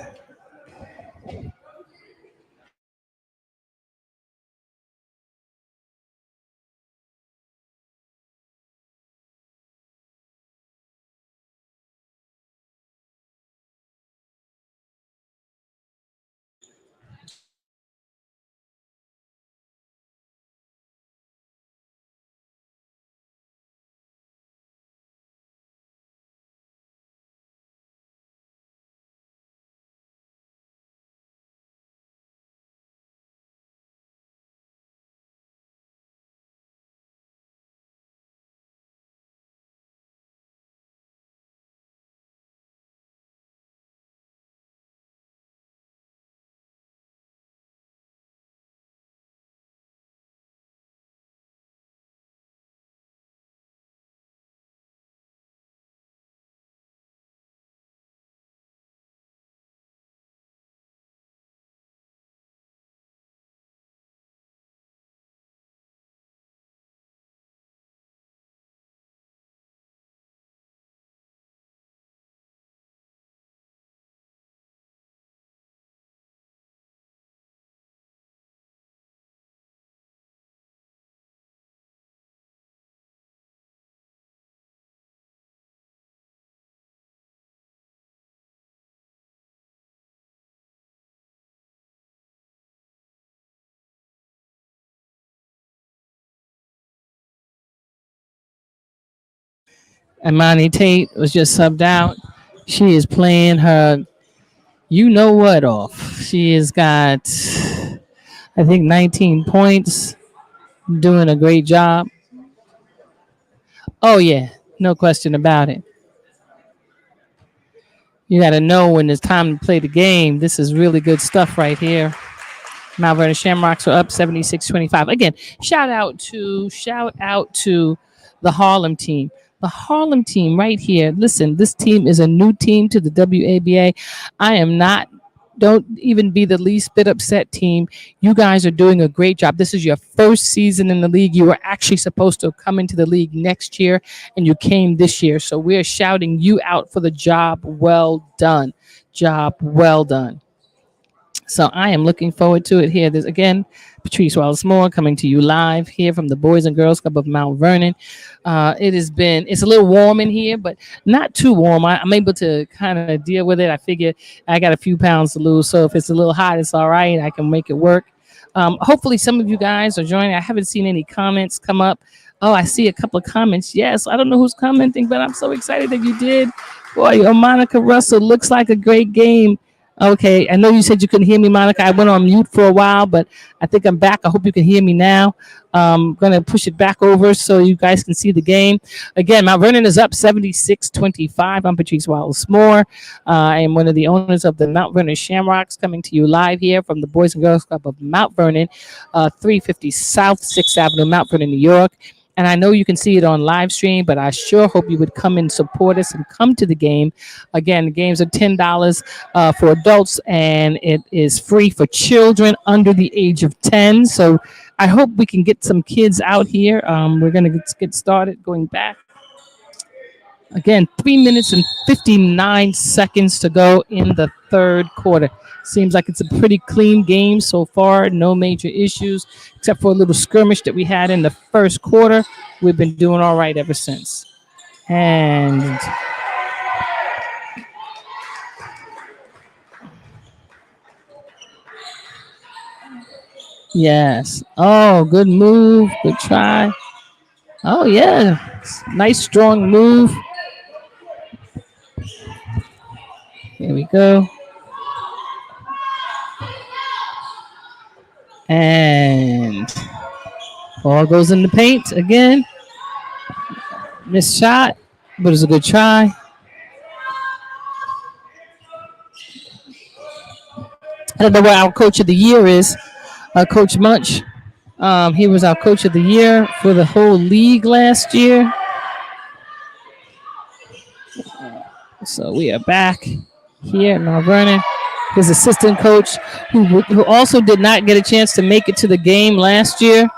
Imani Tate was just subbed out. She is playing her you know what off. She has got, I think, 19 points, doing a great job. Oh, yeah, no question about it. You got to know when it's time to play the game. This is really good stuff right here. Mount Vernon Shamrocks are up 76-25. Again, shout out to the Harlem team. The Harlem team right here. Listen, this team is a new team to the WABA. I am not. Don't even be the least bit upset, team. You guys are doing a great job. This is your first season in the league. You were actually supposed to come into the league next year, and you came this year. So we're shouting you out for the job well done. Job well done. So I am looking forward to it here. There's again Patrice Wallace Moore coming to you live here from the Boys and Girls Club of Mount Vernon. It's a little warm in here, but not too warm. I'm able to kind of deal with it. I figure I got a few pounds to lose, so if it's a little hot, it's all right. I can make it work. Hopefully, some of you guys are joining. I haven't seen any comments come up. Oh, I see a couple of comments. Yes, I don't know who's commenting, but I'm so excited that you did. Boy, Monica Russell looks like a great game. Okay, I know you said you couldn't hear me, Monica. I went on mute for a while, but I think I'm back. I hope you can hear me now. I'm going to push it back over so you guys can see the game. Again, Mount Vernon is up 76-25. I'm Patrice Wallace Moore. I am one of the owners of the Mount Vernon Shamrocks, coming to you live here from the Boys and Girls Club of Mount Vernon, 350 South 6th Avenue, Mount Vernon, New York. And I know you can see it on live stream, but I sure hope you would come and support us and come to the game. Again, the games are $10 for adults, and it is free for children under the age of 10. So I hope we can get some kids out here. We're going to get started going back. Again, 3 minutes and 59 seconds to go in the third quarter. Seems like it's a pretty clean game so far. No major issues, except for a little skirmish that we had in the first quarter. We've been doing all right ever since. And yes. Oh, good move. Good try. Oh, yeah. Nice, strong move. Here we go. And ball goes in the paint again. Missed shot, but it's a good try. I don't know where our coach of the year is. Coach Munch. He was our coach of the year for the whole league last year. So we are back here in Mount Vernon. His assistant coach, who also did not get a chance to make it to the game last year,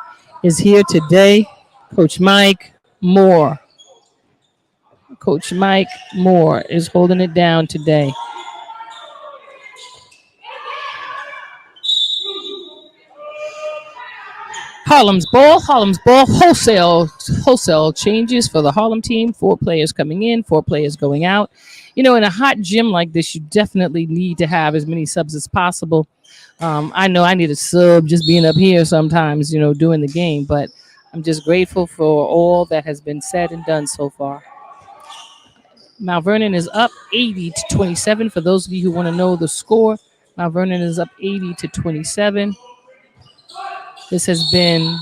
is here today. Coach Mike Moore. Coach Mike Moore is holding it down today. Harlem's ball. Wholesale changes for the Harlem team. 4 players coming in, 4 players going out. You know, in a hot gym like this, you definitely need to have as many subs as possible. I know I need a sub just being up here sometimes, you know, doing the game, but I'm just grateful for all that has been said and done so far. Mount Vernon is up 80-27. For those of you who want to know the score, Mount Vernon is up 80-27. This has been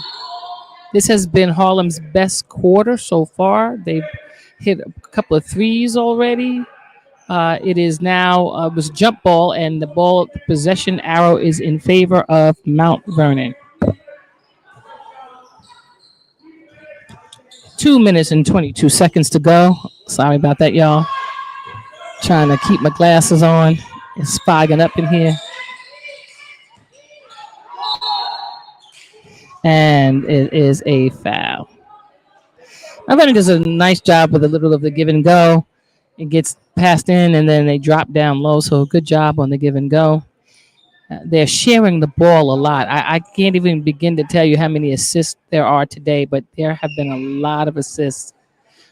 Harlem's best quarter so far. They've hit a couple of threes already. It is now it was jump ball, and the ball possession arrow is in favor of Mount Vernon. 2 minutes and 22 seconds to go. Sorry about that, y'all. Trying to keep my glasses on. It's fogging up in here. And it is a foul. Mount Vernon does a nice job with a little of the give and go. It gets passed in, and then they drop down low. So good job on the give and go. They're sharing the ball a lot. I can't even begin to tell you how many assists there are today, but there have been a lot of assists.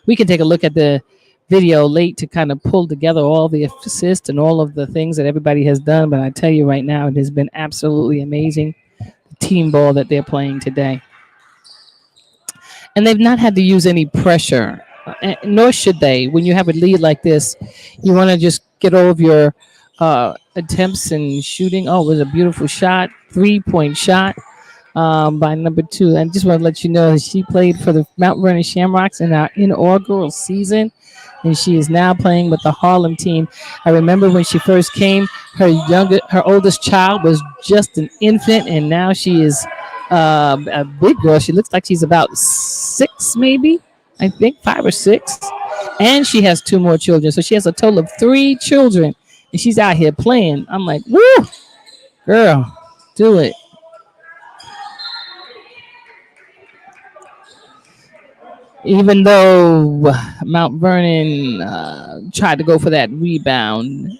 We can take a look at the video late to kind of pull together all the assists and all of the things that everybody has done. But I tell you right now, it has been absolutely amazing, the team ball that they're playing today. And they've not had to use any pressure nor should they. When you have a lead like this, you want to just get all of your attempts and shooting. Oh, it was a beautiful shot, 3-point shot by number two. I just want to let you know that she played for the Mount Vernon Shamrocks in our inaugural season, and she is now playing with the Harlem team. I remember when she first came, her oldest child was just an infant, and now she is a big girl. She looks like she's about six, maybe. I think 5 or 6, and she has two more children, so she has a total of 3 children, and she's out here playing. I'm like, woo, girl, do it. Even though Mount Vernon tried to go for that rebound,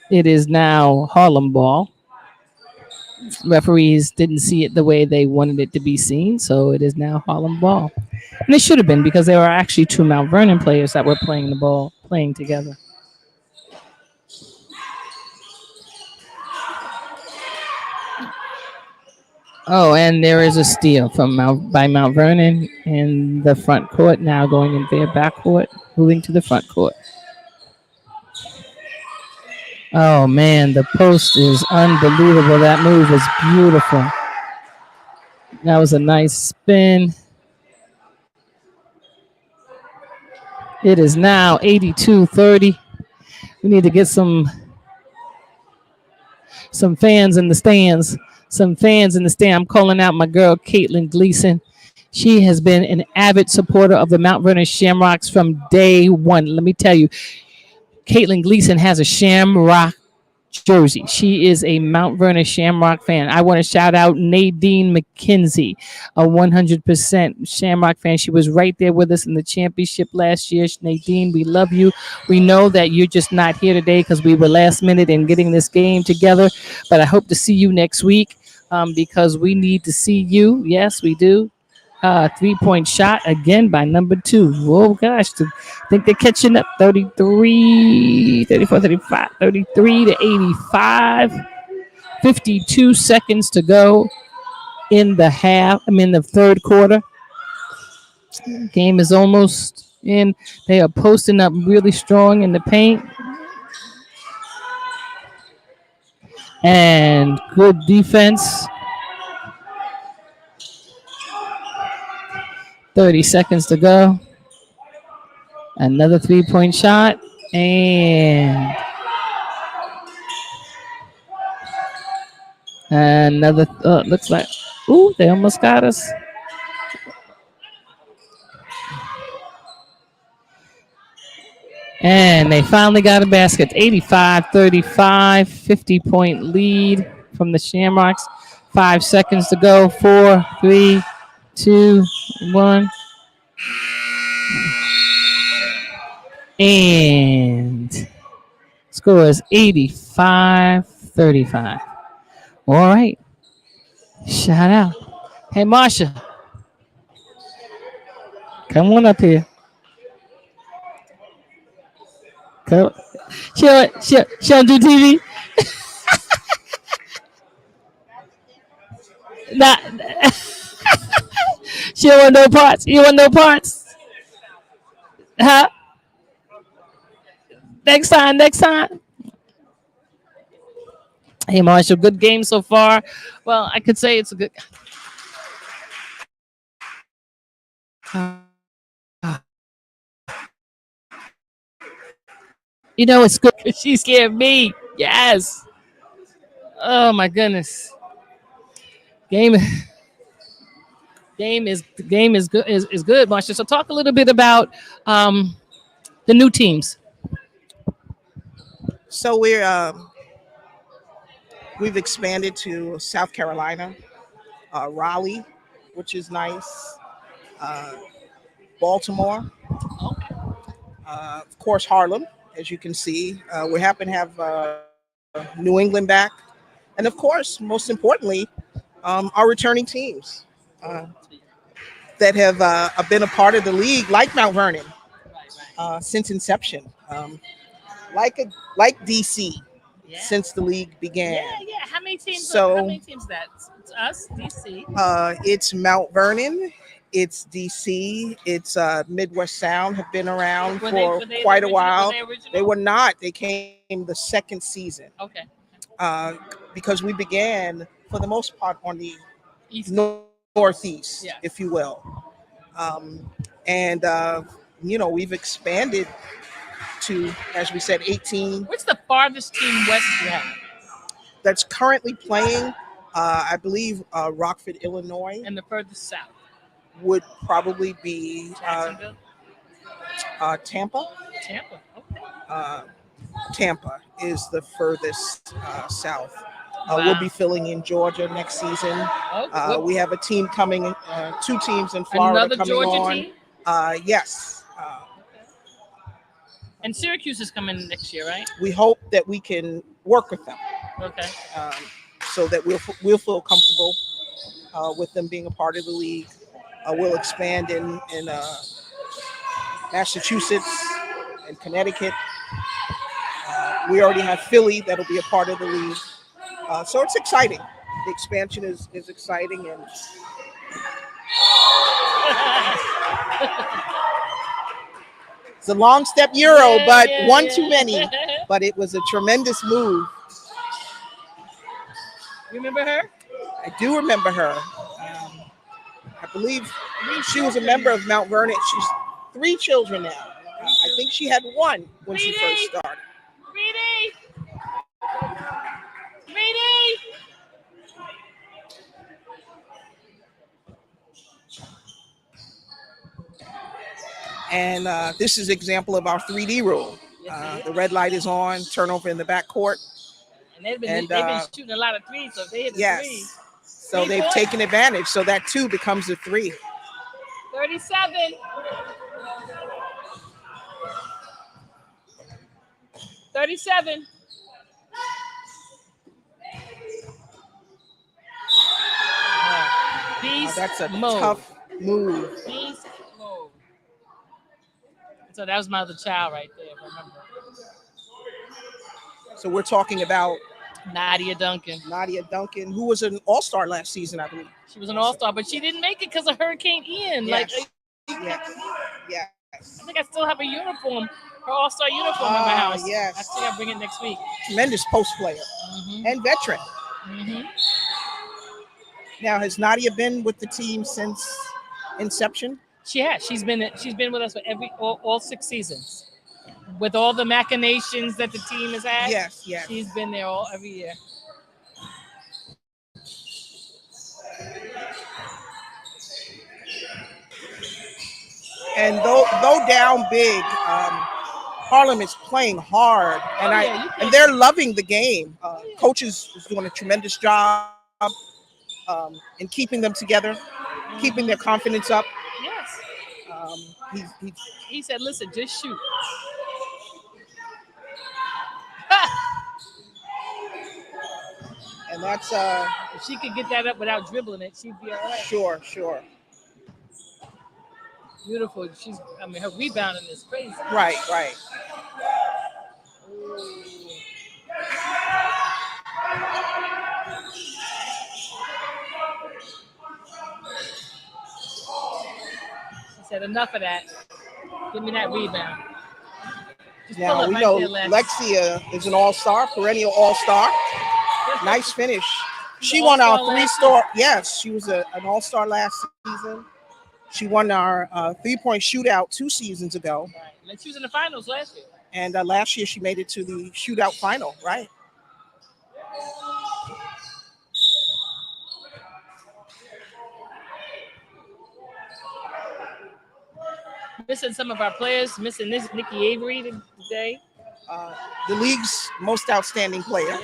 it is now Harlem ball. Referees didn't see it the way they wanted it to be seen, so it is now Harlem ball. And it should have been because there were actually two Mount Vernon players that were playing the ball, playing together. Oh, and there is a steal by Mount Vernon in the front court, now going into their back court, moving to the front court. Oh man, the post is unbelievable. That move was beautiful. That was a nice spin. It is now 82-30. We need to get some fans in the stands. Some fans in the stand. I'm calling out my girl Caitlin Gleason. She has been an avid supporter of the Mount Vernon Shamrocks from day one. Let me tell you, Caitlin Gleason has a Shamrock jersey. She is a Mount Vernon Shamrock fan. I want to shout out Nadine McKenzie, a 100% Shamrock fan. She was right there with us in the championship last year. Nadine, we love you. We know that you're just not here today because we were last minute in getting this game together, but I hope to see you next week because we need to see you. Yes, we do. 3-point shot again by number two. Oh gosh, I think they're catching up. 33, 34, 35, 33 to 85. 52 seconds to go in the third quarter. Game is almost in. They are posting up really strong in the paint. And good defense. 30 seconds to go. Another 3-point shot. And another, looks like, ooh, they almost got us. And they finally got a basket. 85-35, 50-point lead from the Shamrocks. 5 seconds to go. 4, 3, 2, 1. And score is 85-35. All right. Shout out. Hey, Marsha. Come on up here. Come. She don't do TV? Nah. She don't want no parts. You want no parts? Huh? Next time. Hey, Marshall, good game so far. Well, I could say it's a good. You know, it's good because she scared me. Yes. Oh my goodness. Game is good is good, Marsha. So talk a little bit about the new teams. So we've expanded to South Carolina, Raleigh, which is nice, Baltimore, of course Harlem, as you can see. We happen to have New England back, and of course, most importantly, our returning teams that have been a part of the league, like Mount Vernon, since inception, like DC. Yeah. Since the league began. Yeah. How many teams? So, how many teams that? It's us, DC. It's Mount Vernon, It's DC. It's Midwest Sound have been around Were for were they quite a original? while. Were they original? They were not. They came the second season Okay. because we began, for the most part, on the East. northeast, Yes. if you will. And we've expanded to, as we said, 18. What's the farthest team west you have? That's currently playing. I believe Rockford, Illinois, And the furthest south? would probably be Jacksonville? Tampa. Tampa. Okay. Tampa is the furthest south. Wow. We'll be filling in Georgia next season. Okay. We have a team coming, 2 teams in Florida Another coming Georgia on. team? Yes. And Syracuse is coming next year, right? We hope that we can work with them Okay. so that we'll feel comfortable with them being a part of the league. We'll expand in Massachusetts and Connecticut. We already have Philly that'll be a part of the league. So it's exciting. The expansion is exciting. And it's a long step Euro, but one too many. But it was a tremendous move. Remember her? I do remember her. I believe she was a member of Mount Vernon. She's 3 children now. I think she had 1 when she first started. Reedy! And this is an example of our 3D rule. The red light is on, turnover in the backcourt. And they've been shooting a lot of threes, so if they hit the three. So they've taken advantage. So that 2 becomes a 3. 37. 37. Beast That's a mode. tough move. Beast mode. So that was my other child right there, if I remember. So we're talking about Nadia Duncan. who was an all-star last season, I believe. She was an all-star, but she didn't make it because of Hurricane Ian. Yes. Yes. Yes. I think I still have a uniform, her all-star uniform in my house. Yes. I think I'll bring it next week. Tremendous post player and veteran. Mm-hmm. Now, has Nadia been with the team since inception? She has. She's been with us for all 6 seasons. With all the machinations that the team has had. Yes. She's been there every year. And though down big, Harlem is playing hard, and they're loving the game. Coaches is doing a tremendous job in keeping them together, keeping their confidence up. Yes. He said, "Listen, just shoot." And that's if she could get that up without dribbling it, she'd be all right. Sure. Beautiful. Her rebounding is crazy. Right. She said, "Enough of that. Give me that rebound." Now we know Lexia is an all-star, perennial all-star. Nice finish. She won our 3-star. Yes, she was an all-star last season. She won our 3-point shootout 2 seasons ago. Right. And she was in the finals last year. And last year she made it to the shootout final, right? Missing some of our players. Missing this Nikki Avery today. The league's most outstanding player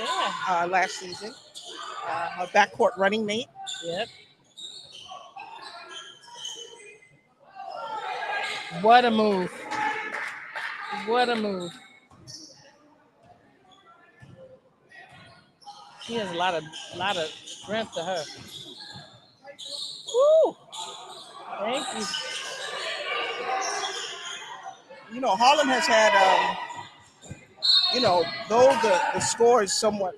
last season. Her backcourt running mate. Yep. What a move. She has a lot of strength to her. Woo! Thank you. Harlem has had, though the score is somewhat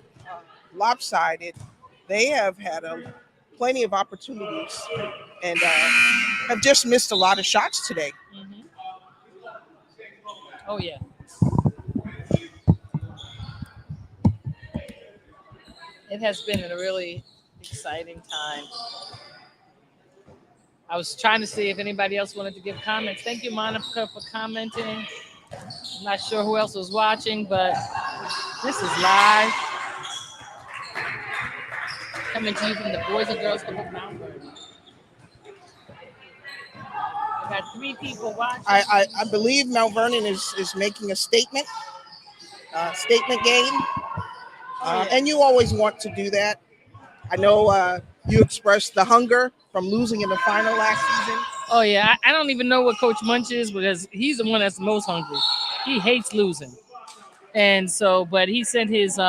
lopsided, they have had plenty of opportunities and have just missed a lot of shots today. Mm-hmm. Oh yeah. It has been a really exciting time. I was trying to see if anybody else wanted to give comments. Thank you, Monica, for commenting. I'm not sure who else was watching, but this is live. Coming to you from the Boys and Girls Club of Mount Vernon. I got 3 people watching. I believe Mount Vernon is making a statement game. And you always want to do that. I know you expressed the hunger from losing in the final last season. Oh yeah, I don't even know what Coach Munch is because he's the one that's most hungry. He hates losing, and so but he sent his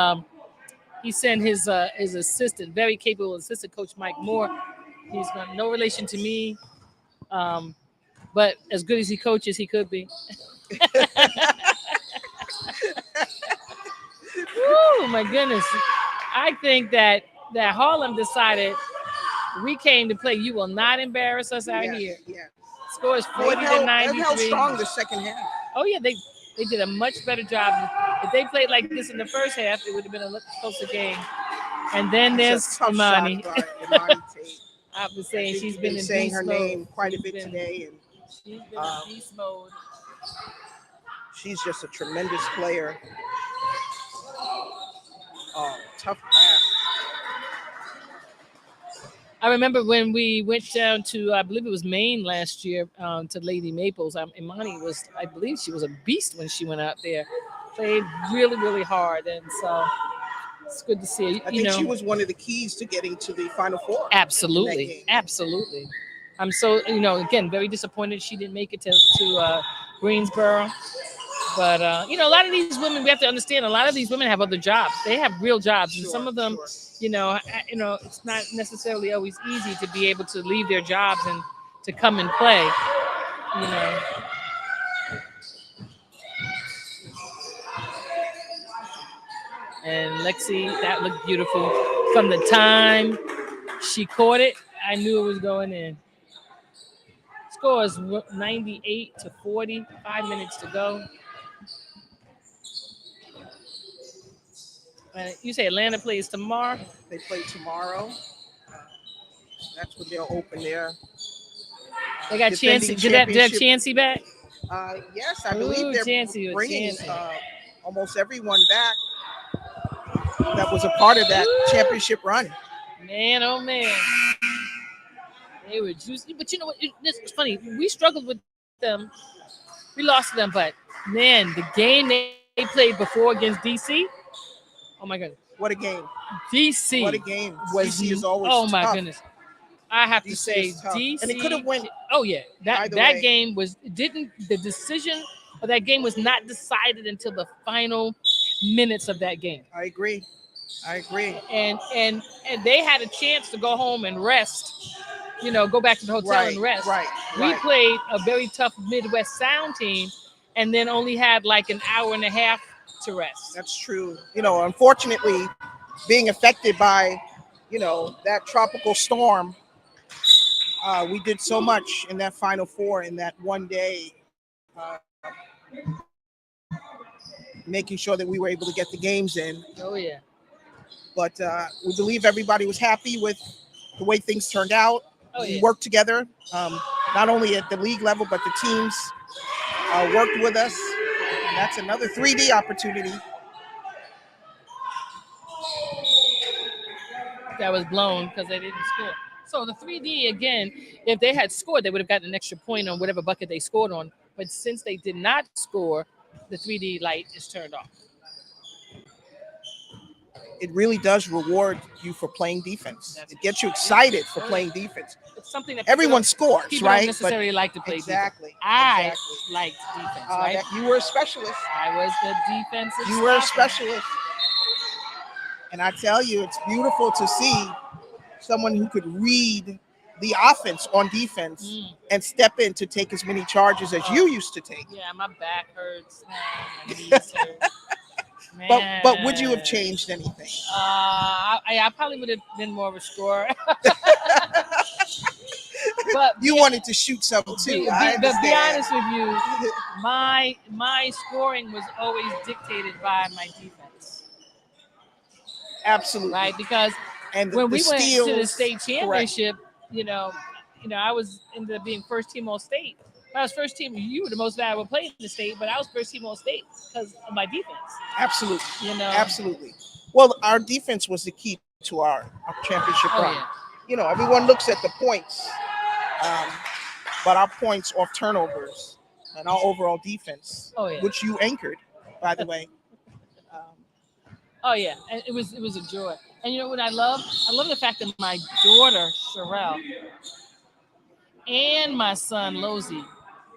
assistant, very capable assistant, Coach Mike Moore. He's got no relation to me, but as good as he coaches, he could be. Woo, my goodness! I think that Harlem decided we came to play. You will not embarrass us out here. Yeah. Score is 40 They to 93. held strong the second half. Oh yeah, they did a much better job. If they played like this in the first half, it would have been a closer game. And then there's Imani. Imani Tate. I was saying she's been in saying beast her mode. name quite a bit today, and she's been in beast mode. She's just a tremendous player. Oh, tough pass. I remember when we went down to, I believe it was Maine last year, to Lady Maples. Imani was, I believe she was a beast when she went out there. Played really, really hard, and so it's good to see. I think she was one of the keys to getting to the Final Four. Absolutely, absolutely. I'm so, again, very disappointed she didn't make it to Greensboro. But, a lot of these women, we have to understand, a lot of these women have other jobs. They have real jobs. And some of them, it's not necessarily always easy to be able to leave their jobs and to come and play, And Lexi, that looked beautiful. From the time she caught it, I knew it was going in. Score is 98 to 40, 5 minutes to go. You say Atlanta plays tomorrow? They play tomorrow. That's when they'll open their. They got Chancey. Did they have Chancey back? Yes, I believe they're bringing almost everyone back that was a part of that championship run. Man, oh man, they were juicy. But you know what? It's funny. We struggled with them. We lost to them, but man, the game they played before against DC. Oh my goodness. What a game. DC. What a game. DC is always oh my tough. goodness. I have to say DC. And it could have went. Oh yeah. That game the decision of that game was not decided until the final minutes of that game. I agree. And they had a chance to go home and rest, go back to the hotel and rest. We played a very tough Midwest Sound team and then only had like an hour and a half to rest. That's true. Unfortunately, being affected by, that tropical storm, we did so much in that Final Four in that one day, making sure that we were able to get the games in. Oh, yeah. But we believe everybody was happy with the way things turned out. We worked together, not only at the league level, but the teams worked with us. And that's another 3D opportunity. That was blown because they didn't score. So the 3D, again, if they had scored, they would have gotten an extra point on whatever bucket they scored on. But since they did not score, the 3D light is turned off. It really does reward you for playing defense. It gets you excited for playing defense. It's something that everyone scores, people right? don't necessarily like to play exactly. defense. I liked defense, right? You were a specialist. I was the defensive. You were a specialist. And I tell you, it's beautiful to see someone who could read the offense on defense and step in to take as many charges as you used to take. Yeah, my back hurts now. My knees hurt. But would you have changed anything? I probably would have been more of a scorer. But You wanted to shoot something too. I but be understand. honest with you, my scoring was always dictated by my defense, Absolutely. right? Because And when the we went to the steals, state correct. championship, I was ended up being first team all state. I was first team. You were the most valuable player in the state, but I was first team all state because of my defense. Absolutely. Absolutely. Well, our defense was the key to our championship Oh run. yeah. Everyone looks at the points, um, but our points off turnovers and our overall defense, Oh yeah. which you anchored, by the way. Oh yeah, and it was a joy. And you know what I love? I love the fact that my daughter Sherelle and my son Lozy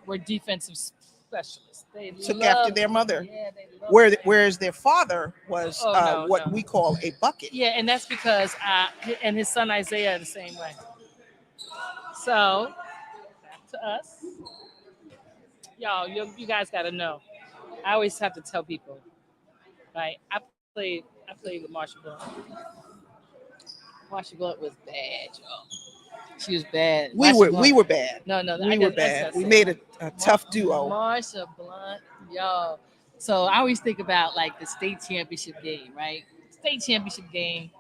were defensive specialists. They Took after their mother. Yeah, they loved it. Whereas their father was what we call a bucket. Yeah, and that's because and his son Isaiah are the same way. So back to us, y'all. You guys got to know. I always have to tell people, right? I played with Marsha Blunt. Marsha Blunt was bad, y'all. She was bad. We were bad. No, we were bad. We made a tough duo. Marsha Blunt, y'all. So I always think about like the state championship game, right? State championship game.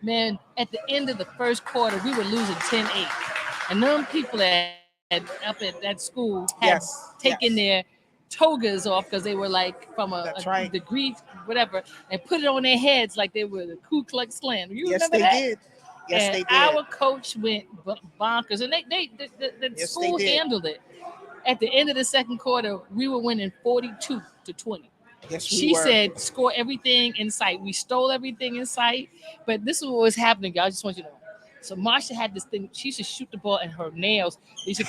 Man, at the end of the first quarter, we were losing 10-8. And them people up at that school had taken their togas off because they were like from a degree, whatever, and put it on their heads like they were the Ku Klux Klan. You remember that? Did. Yes, and they did. Our coach went bonkers, and the school handled it. At the end of the second quarter, we were winning 42-20. Yes, she said, "Score everything in sight." We stole everything in sight, but this is what was happening, y'all. I just want you to know. So Marsha had this thing. She used to shoot the ball, and her nails. The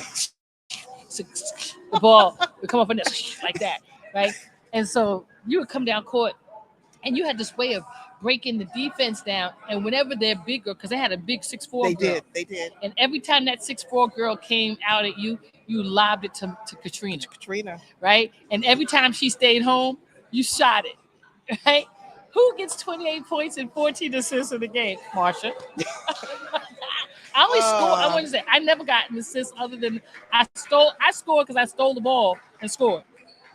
ball would come up in there like that, right? And so you would come down court, and you had this way of breaking the defense down. And whenever they're bigger, because they had a big 6'4" girl. They did. And every time that 6'4" girl came out at you, you lobbed it to Katrina. Right? And every time she stayed home, you shot it. Right? Who gets 28 points and 14 assists in the game? Marsha. I only scored. I want to say I never got an assist other than I scored because I stole the ball and scored.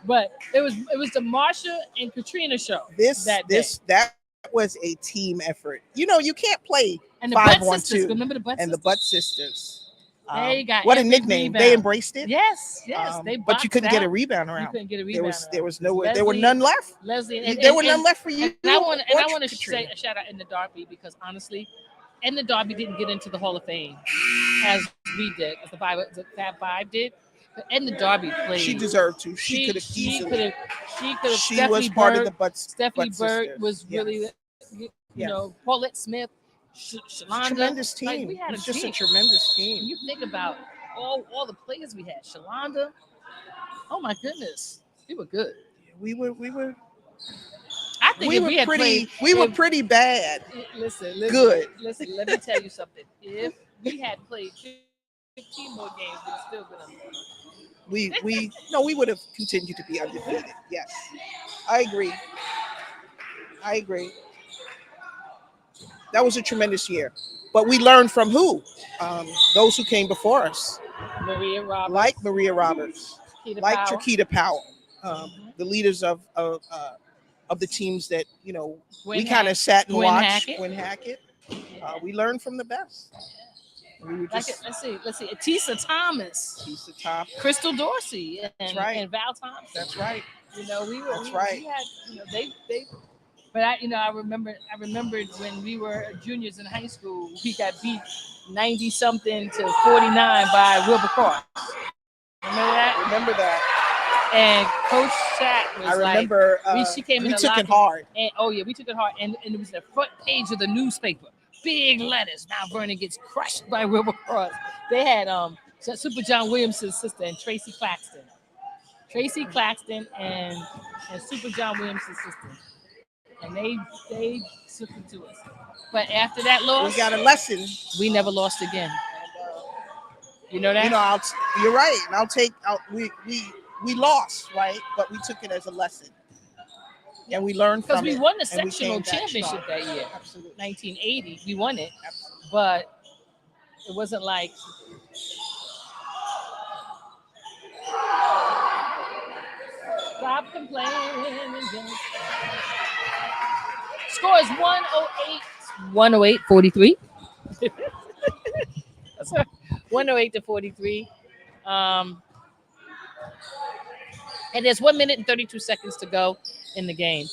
But it was the Marsha and Katrina show. That was a team effort. You can't play and the 5-on-2. Remember the Butt and Sisters? the Butt Sisters. They got what a nickname. Rebound. They embraced it. Yes. But you couldn't get a rebound around. You couldn't get a rebound. There was nowhere. There were none left. Leslie, there were none left for you. And I want to say a shout out in the Derby because honestly, the Derby didn't get into the Hall of Fame as we did, as the Fab Five did. But the Derby played. She deserved to. She could have easily. She could have. She was part of the Butt. Stephanie Bird was really, Paulette Smith. Shalonda. Tremendous team. Like, we had just a tremendous team. You think about all the players we had. Shalonda. Oh my goodness, we were good. We were. I think we were pretty bad. Listen. Good. Listen. Let me tell you something. If we had played 15 more games, we'd still been undefeated. We would have continued to be undefeated. Yes, I agree. That was a tremendous year. But we learned from who? Those who came before us. Maria Roberts. Like Maria Roberts. Like Chiquita Powell. The leaders of the teams that, we kind of sat and watched. Gwen Hackett. We learned from the best. We were just, let's see. Atisa Thomas. Crystal Dorsey. And Val Thompson. That's right. We were. That's right. We had, they. But I remembered when we were juniors in high school, we got beat 90-something to 49 by Wilbur Cross. Remember that? And Coach Shat was remember, she came in. We took it hard. And, we took it hard, and it was the front page of the newspaper, big letters. Now Vernon gets crushed by Wilbur Cross. They had Super John Williams' sister and Tracy Claxton and Super John Williams' sister. And they took it to us. But after that loss, we got a lesson. We never lost again. You know that? You're right. And we lost, right? But we took it as a lesson. And we learned from it. Because we won the sectional championship that year. Absolutely. 1980. We won it. Absolutely. But it wasn't like Stop complaining. Score is 108. 108, 43. That's right. 108 to 43. And there's 1 minute and 32 seconds to go in the game.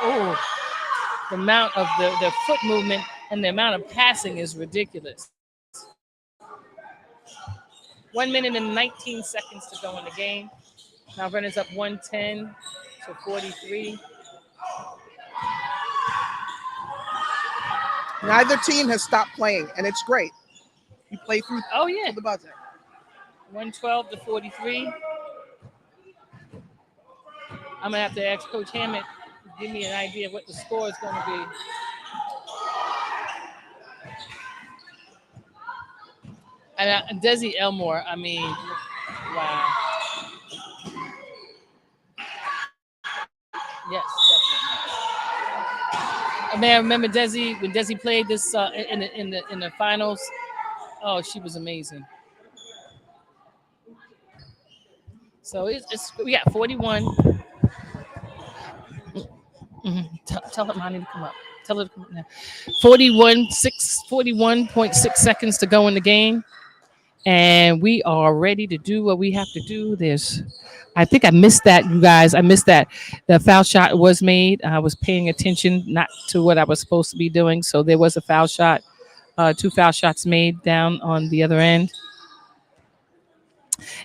Oh, the amount of the foot movement and the amount of passing is ridiculous. 1 minute and 19 seconds to go in the game. Now Vernon's up 110 to 43. Neither team has stopped playing, and it's great. You play through the buzzer. 112 to 43. I'm gonna have to ask Coach Hammett to give me an idea of what the score is going to be. And Desi Elmore, I mean, wow. Yes, definitely. I mean, I remember Desi when Desi played this in the finals. Oh, she was amazing. So it's we got 41. Mm-hmm. Tell Monty to come up. Tell her to come up now. 41.6 seconds to go in the game. And we are ready to do what we have to do. I think I missed that, you guys. I missed that. The foul shot was made. I was paying attention not to what I was supposed to be doing. So there was a foul shot, 2 foul shots made down on the other end.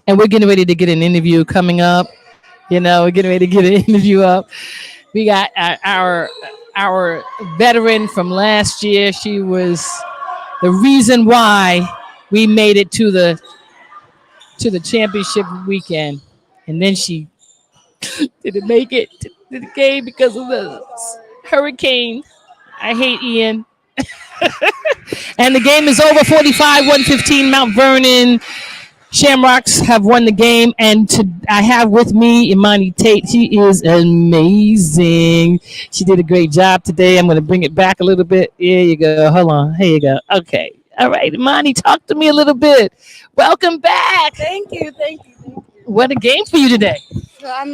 And we're getting ready to get an interview coming up. We're getting ready to get an interview up. We got our veteran from last year. She was the reason why we made it to the championship weekend, and then she didn't make it to the game because of the hurricane. I hate Ian. And the game is over. 45-115. Mount Vernon Shamrocks have won the game, and I have with me Imani Tate. She is amazing. She did a great job today. I'm going to bring it back a little bit. Here you go. Hold on. Here you go. Okay. All right, Imani, talk to me a little bit. Welcome back. Thank you. What a game for you today. So, I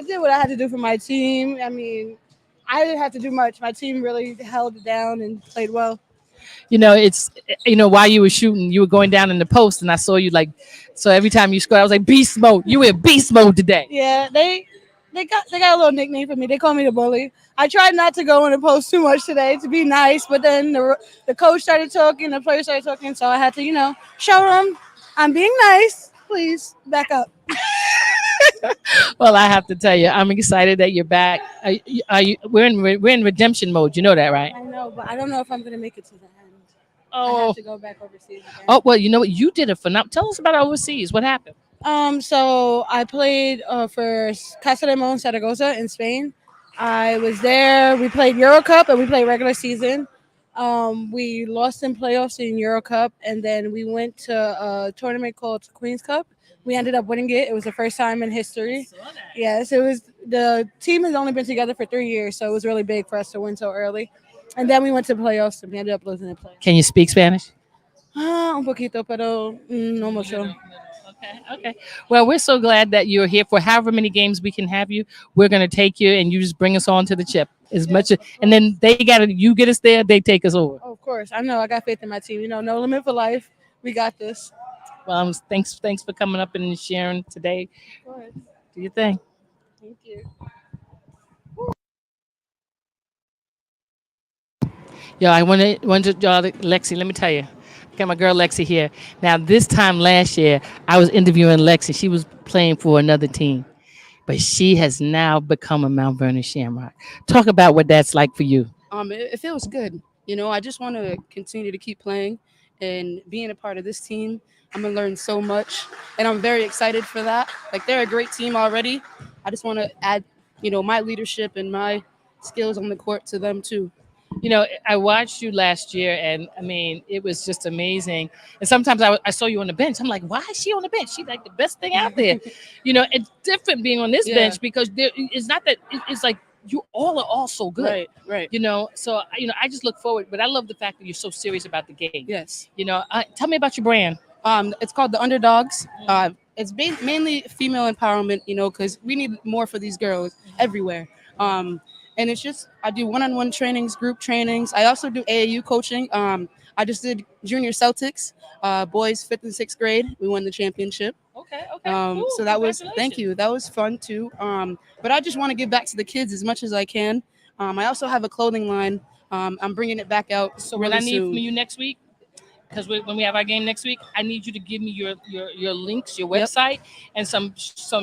did what I had to do for my team. I didn't have to do much. My team really held it down and played well. It's while you were shooting, you were going down in the post, and I saw you so every time you scored, I was like, beast mode. You were in beast mode today. Yeah, they got a little nickname for me. They call me the bully. I tried not to go in the post too much today to be nice, but then the coach started talking, the players started talking, so I had to, show them I'm being nice. Please back up. Well, I have to tell you, I'm excited that you're back. We're in redemption mode. You know that, right? I know, but I don't know if I'm going to make it to the end. I Oh, have to go back overseas again. oh well, you know what? You did a phenomenal. Tell us about overseas. What happened? So I played for Casa de Mon Zaragoza in Spain. I was there. We played Euro Cup and we played regular season. We lost in playoffs in Euro Cup, and then we went to a tournament called Queen's Cup. We ended up winning it. It was the first time in history. Yes, it was. The team has only been together for 3 years, so it was really big for us to win so early. And then we went to playoffs and we ended up losing the playoffs. Can you speak Spanish? Un poquito, pero no mucho. Okay. Well, we're so glad that you're here for however many games we can have you. We're going to take you and you just bring us on to the chip as much. And then you get us there, they take us over. Oh, of course. I know. I got faith in my team. No limit for life. We got this. Well, thanks for coming up and sharing today. Of course. Do your thing. Thank you. Yo, I wanted y'all, Lexi, let me tell you. Got my girl Lexi here. Now, this time last year, I was interviewing Lexi. She was playing for another team, but she has now become a Mount Vernon Shamrock. Talk about what that's like for you. It feels good. I just want to continue to keep playing and being a part of this team. I'm going to learn so much, and I'm very excited for that. They're a great team already. I just want to add, my leadership and my skills on the court to them too. I watched you last year, and it was just amazing. And sometimes I saw you on the bench. I'm like, why is she on the bench? She's like the best thing out there. It's different being on this bench because it's not that it's like you all are all so good. Right. So I just look forward, but I love the fact that you're so serious about the game. Yes. Tell me about your brand. It's called the Underdogs. mainly female empowerment, you know, because we need more for these girls everywhere. And it's just I do one-on-one trainings, group trainings. I also do AAU coaching. I just did junior Celtics, boys 5th and 6th grade. We won the championship. Okay. Cool. So that was thank Congratulations. you. That was fun too. But I just want to give back to the kids as much as I can. I also have a clothing line. I'm bringing it back out. So really what I need soon. from you next week, because when we have our game next week, I need you to give me your links, your Yep. website, and some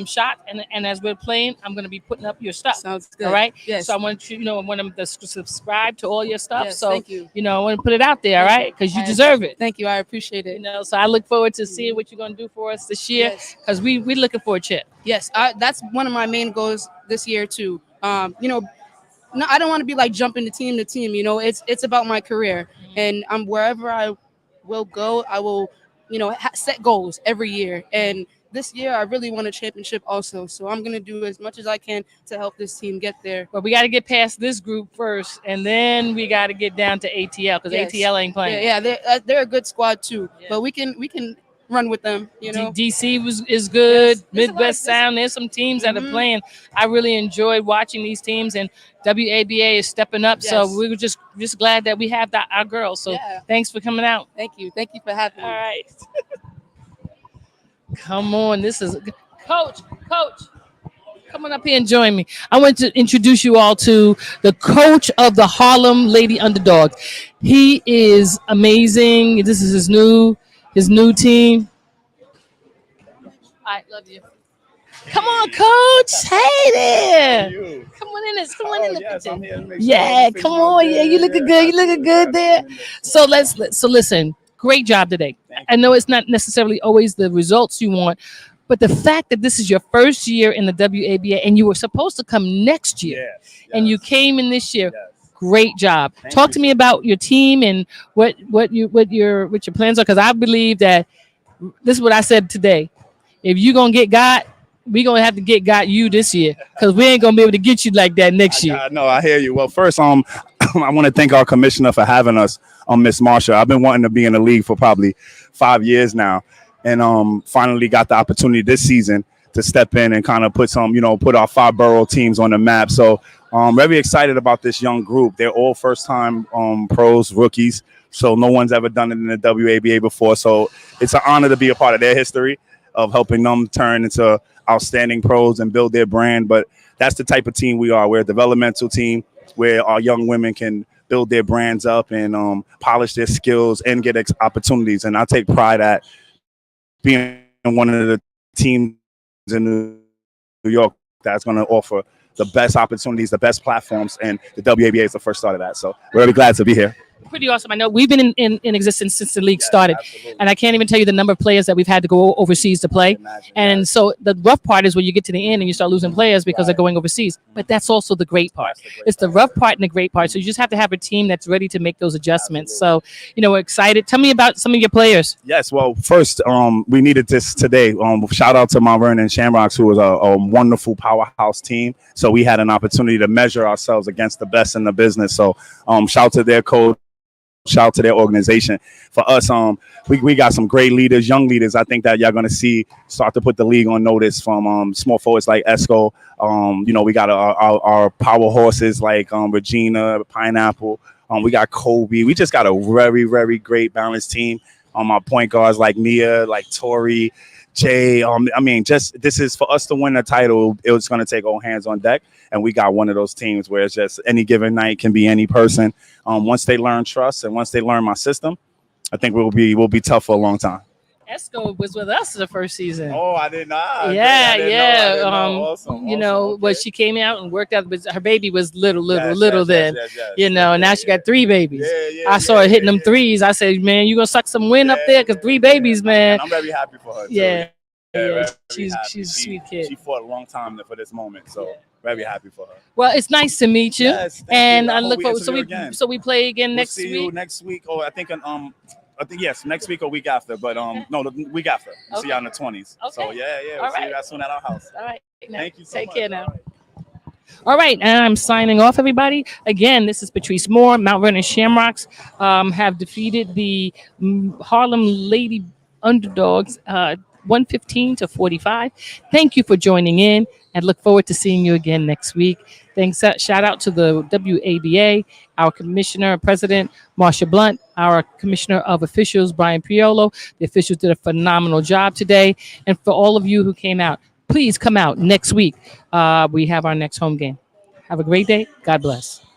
shots. And as we're playing, I'm going to be putting up your stuff. Sounds good. All right. Yes. So I want you, I want them to subscribe to all your stuff. Yes, so thank you. I want to put it out there. All Thank right, because you I- deserve it. Thank you. I appreciate it. So I look forward to seeing what you're going to do for us this year, Yes. because we're looking for a chip. Yes, that's one of my main goals this year too. No, I don't want to be like jumping to team. You know, it's about my career, and wherever I will go, I will, set goals every year. And this year, I really want a championship also. So I'm gonna do as much as I can to help this team get there. But we got to get past this group first, and then we got to get down to ATL, because Yes. ATL ain't playing. Yeah, they're a good squad too. Yeah. But we can run with them. You know. DC is good. Yes. Midwest Sound. There's some teams that are Mhm. playing. I really enjoyed watching these teams, and WABA is stepping up. So Yes. we were just glad that we have our girls. So Yeah. thanks for coming out. Thank you for having me. All right. Come on, this is Coach. Come on up here and join me. I want to introduce you all to the coach of the Harlem Lady Underdogs. He is amazing. This is his new team. I love you. Come on, Coach. Hey there. Come on in this. Come on in the picture. Yeah, come on. Yeah, you looking good. You looking good there. So listen. Great job today. I know it's not necessarily always the results you want, but the fact that this is your first year in the WABA and you were supposed to come next year, and you came in this year. Great job. Talk to me about your team and what your plans are, because I believe that this is what I said today. If you're gonna get God, we're gonna have to get you this year, because we ain't gonna be able to get you like that next year. No, I hear you. Well, first, I want to thank our commissioner for having us, Miss Marsha. I've been wanting to be in the league for probably 5 years now, and finally got the opportunity this season to step in and kind of put our 5 borough teams on the map. So very excited about this young group. They're all first-time pros, rookies, so no one's ever done it in the WABA before. So it's an honor to be a part of their history, of helping them turn into outstanding pros and build their brand. But that's the type of team we are. We're a developmental team where our young women can build their brands up and polish their skills and get opportunities. And I take pride at being one of the teams in New York that's going to offer the best opportunities, the best platforms, and the WABA is the first start of that. So we're really glad to be here. Pretty awesome. I know we've been in existence since the league started, Absolutely. and I can't even tell you the number of players that we've had to go overseas to play. Imagine, And so the rough part is when you get to the end and you start losing players because they're Right. going overseas. But that's also the great part. That's the great It's the part. rough part and the great part. So you just have to have a team that's ready to make those adjustments. So, we're excited. Tell me about some of your players. Yes, well, first, we needed this today. Shout out to Mount Vernon Shamrocks, who was a wonderful powerhouse team. So we had an opportunity to measure ourselves against the best in the business. So shout to their coach, shout to their organization. For us, we got some great leaders, young leaders. I think that y'all going to see start to put the league on notice, from small forwards like Esco. We got our power horses like Regina, Pineapple. We got Kobe. We just got a very, very great balanced team. Our point guards like Mia, like Tori, Jay. This is for us to win the title. It was going to take all hands on deck, and we got one of those teams where it's just any given night can be any person. Once they learn trust and once they learn my system, I think we'll be tough for a long time. Esco was with us the first season. Oh, I did not. Yeah. Awesome. But she came out and worked out. But her baby was little Yes, then. yes. And now she got 3 babies. Yeah, I saw her hitting them threes. I said, man, you gonna suck some wind up there, because 3 babies, man. And I'm very happy for her. Too. Yeah, very she's happy. a sweet kid. She fought a long time for this moment, so very happy for her. Well, it's nice to meet you, Yes, thank and you. I I hope look we forward. interview again. So we play again We'll next see you week. next week, or I think yes, next week or week after. But no, the week after. We'll see you on the 20s. So Okay. we'll All see right. you guys soon at our house. All right. Now, Thank you so take much. care now. All right, and I'm signing off, everybody. Again, this is Patrice Moore. Mount Vernon Shamrocks have defeated the Harlem Lady Underdogs 1:15 to 45. Thank you for joining in and look forward to seeing you again next week. Thanks. Shout out to the WABA, our Commissioner and President, Marsha Blunt, our Commissioner of Officials, Brian Priolo. The officials did a phenomenal job today. And for all of you who came out, please come out next week. We have our next home game. Have a great day. God bless.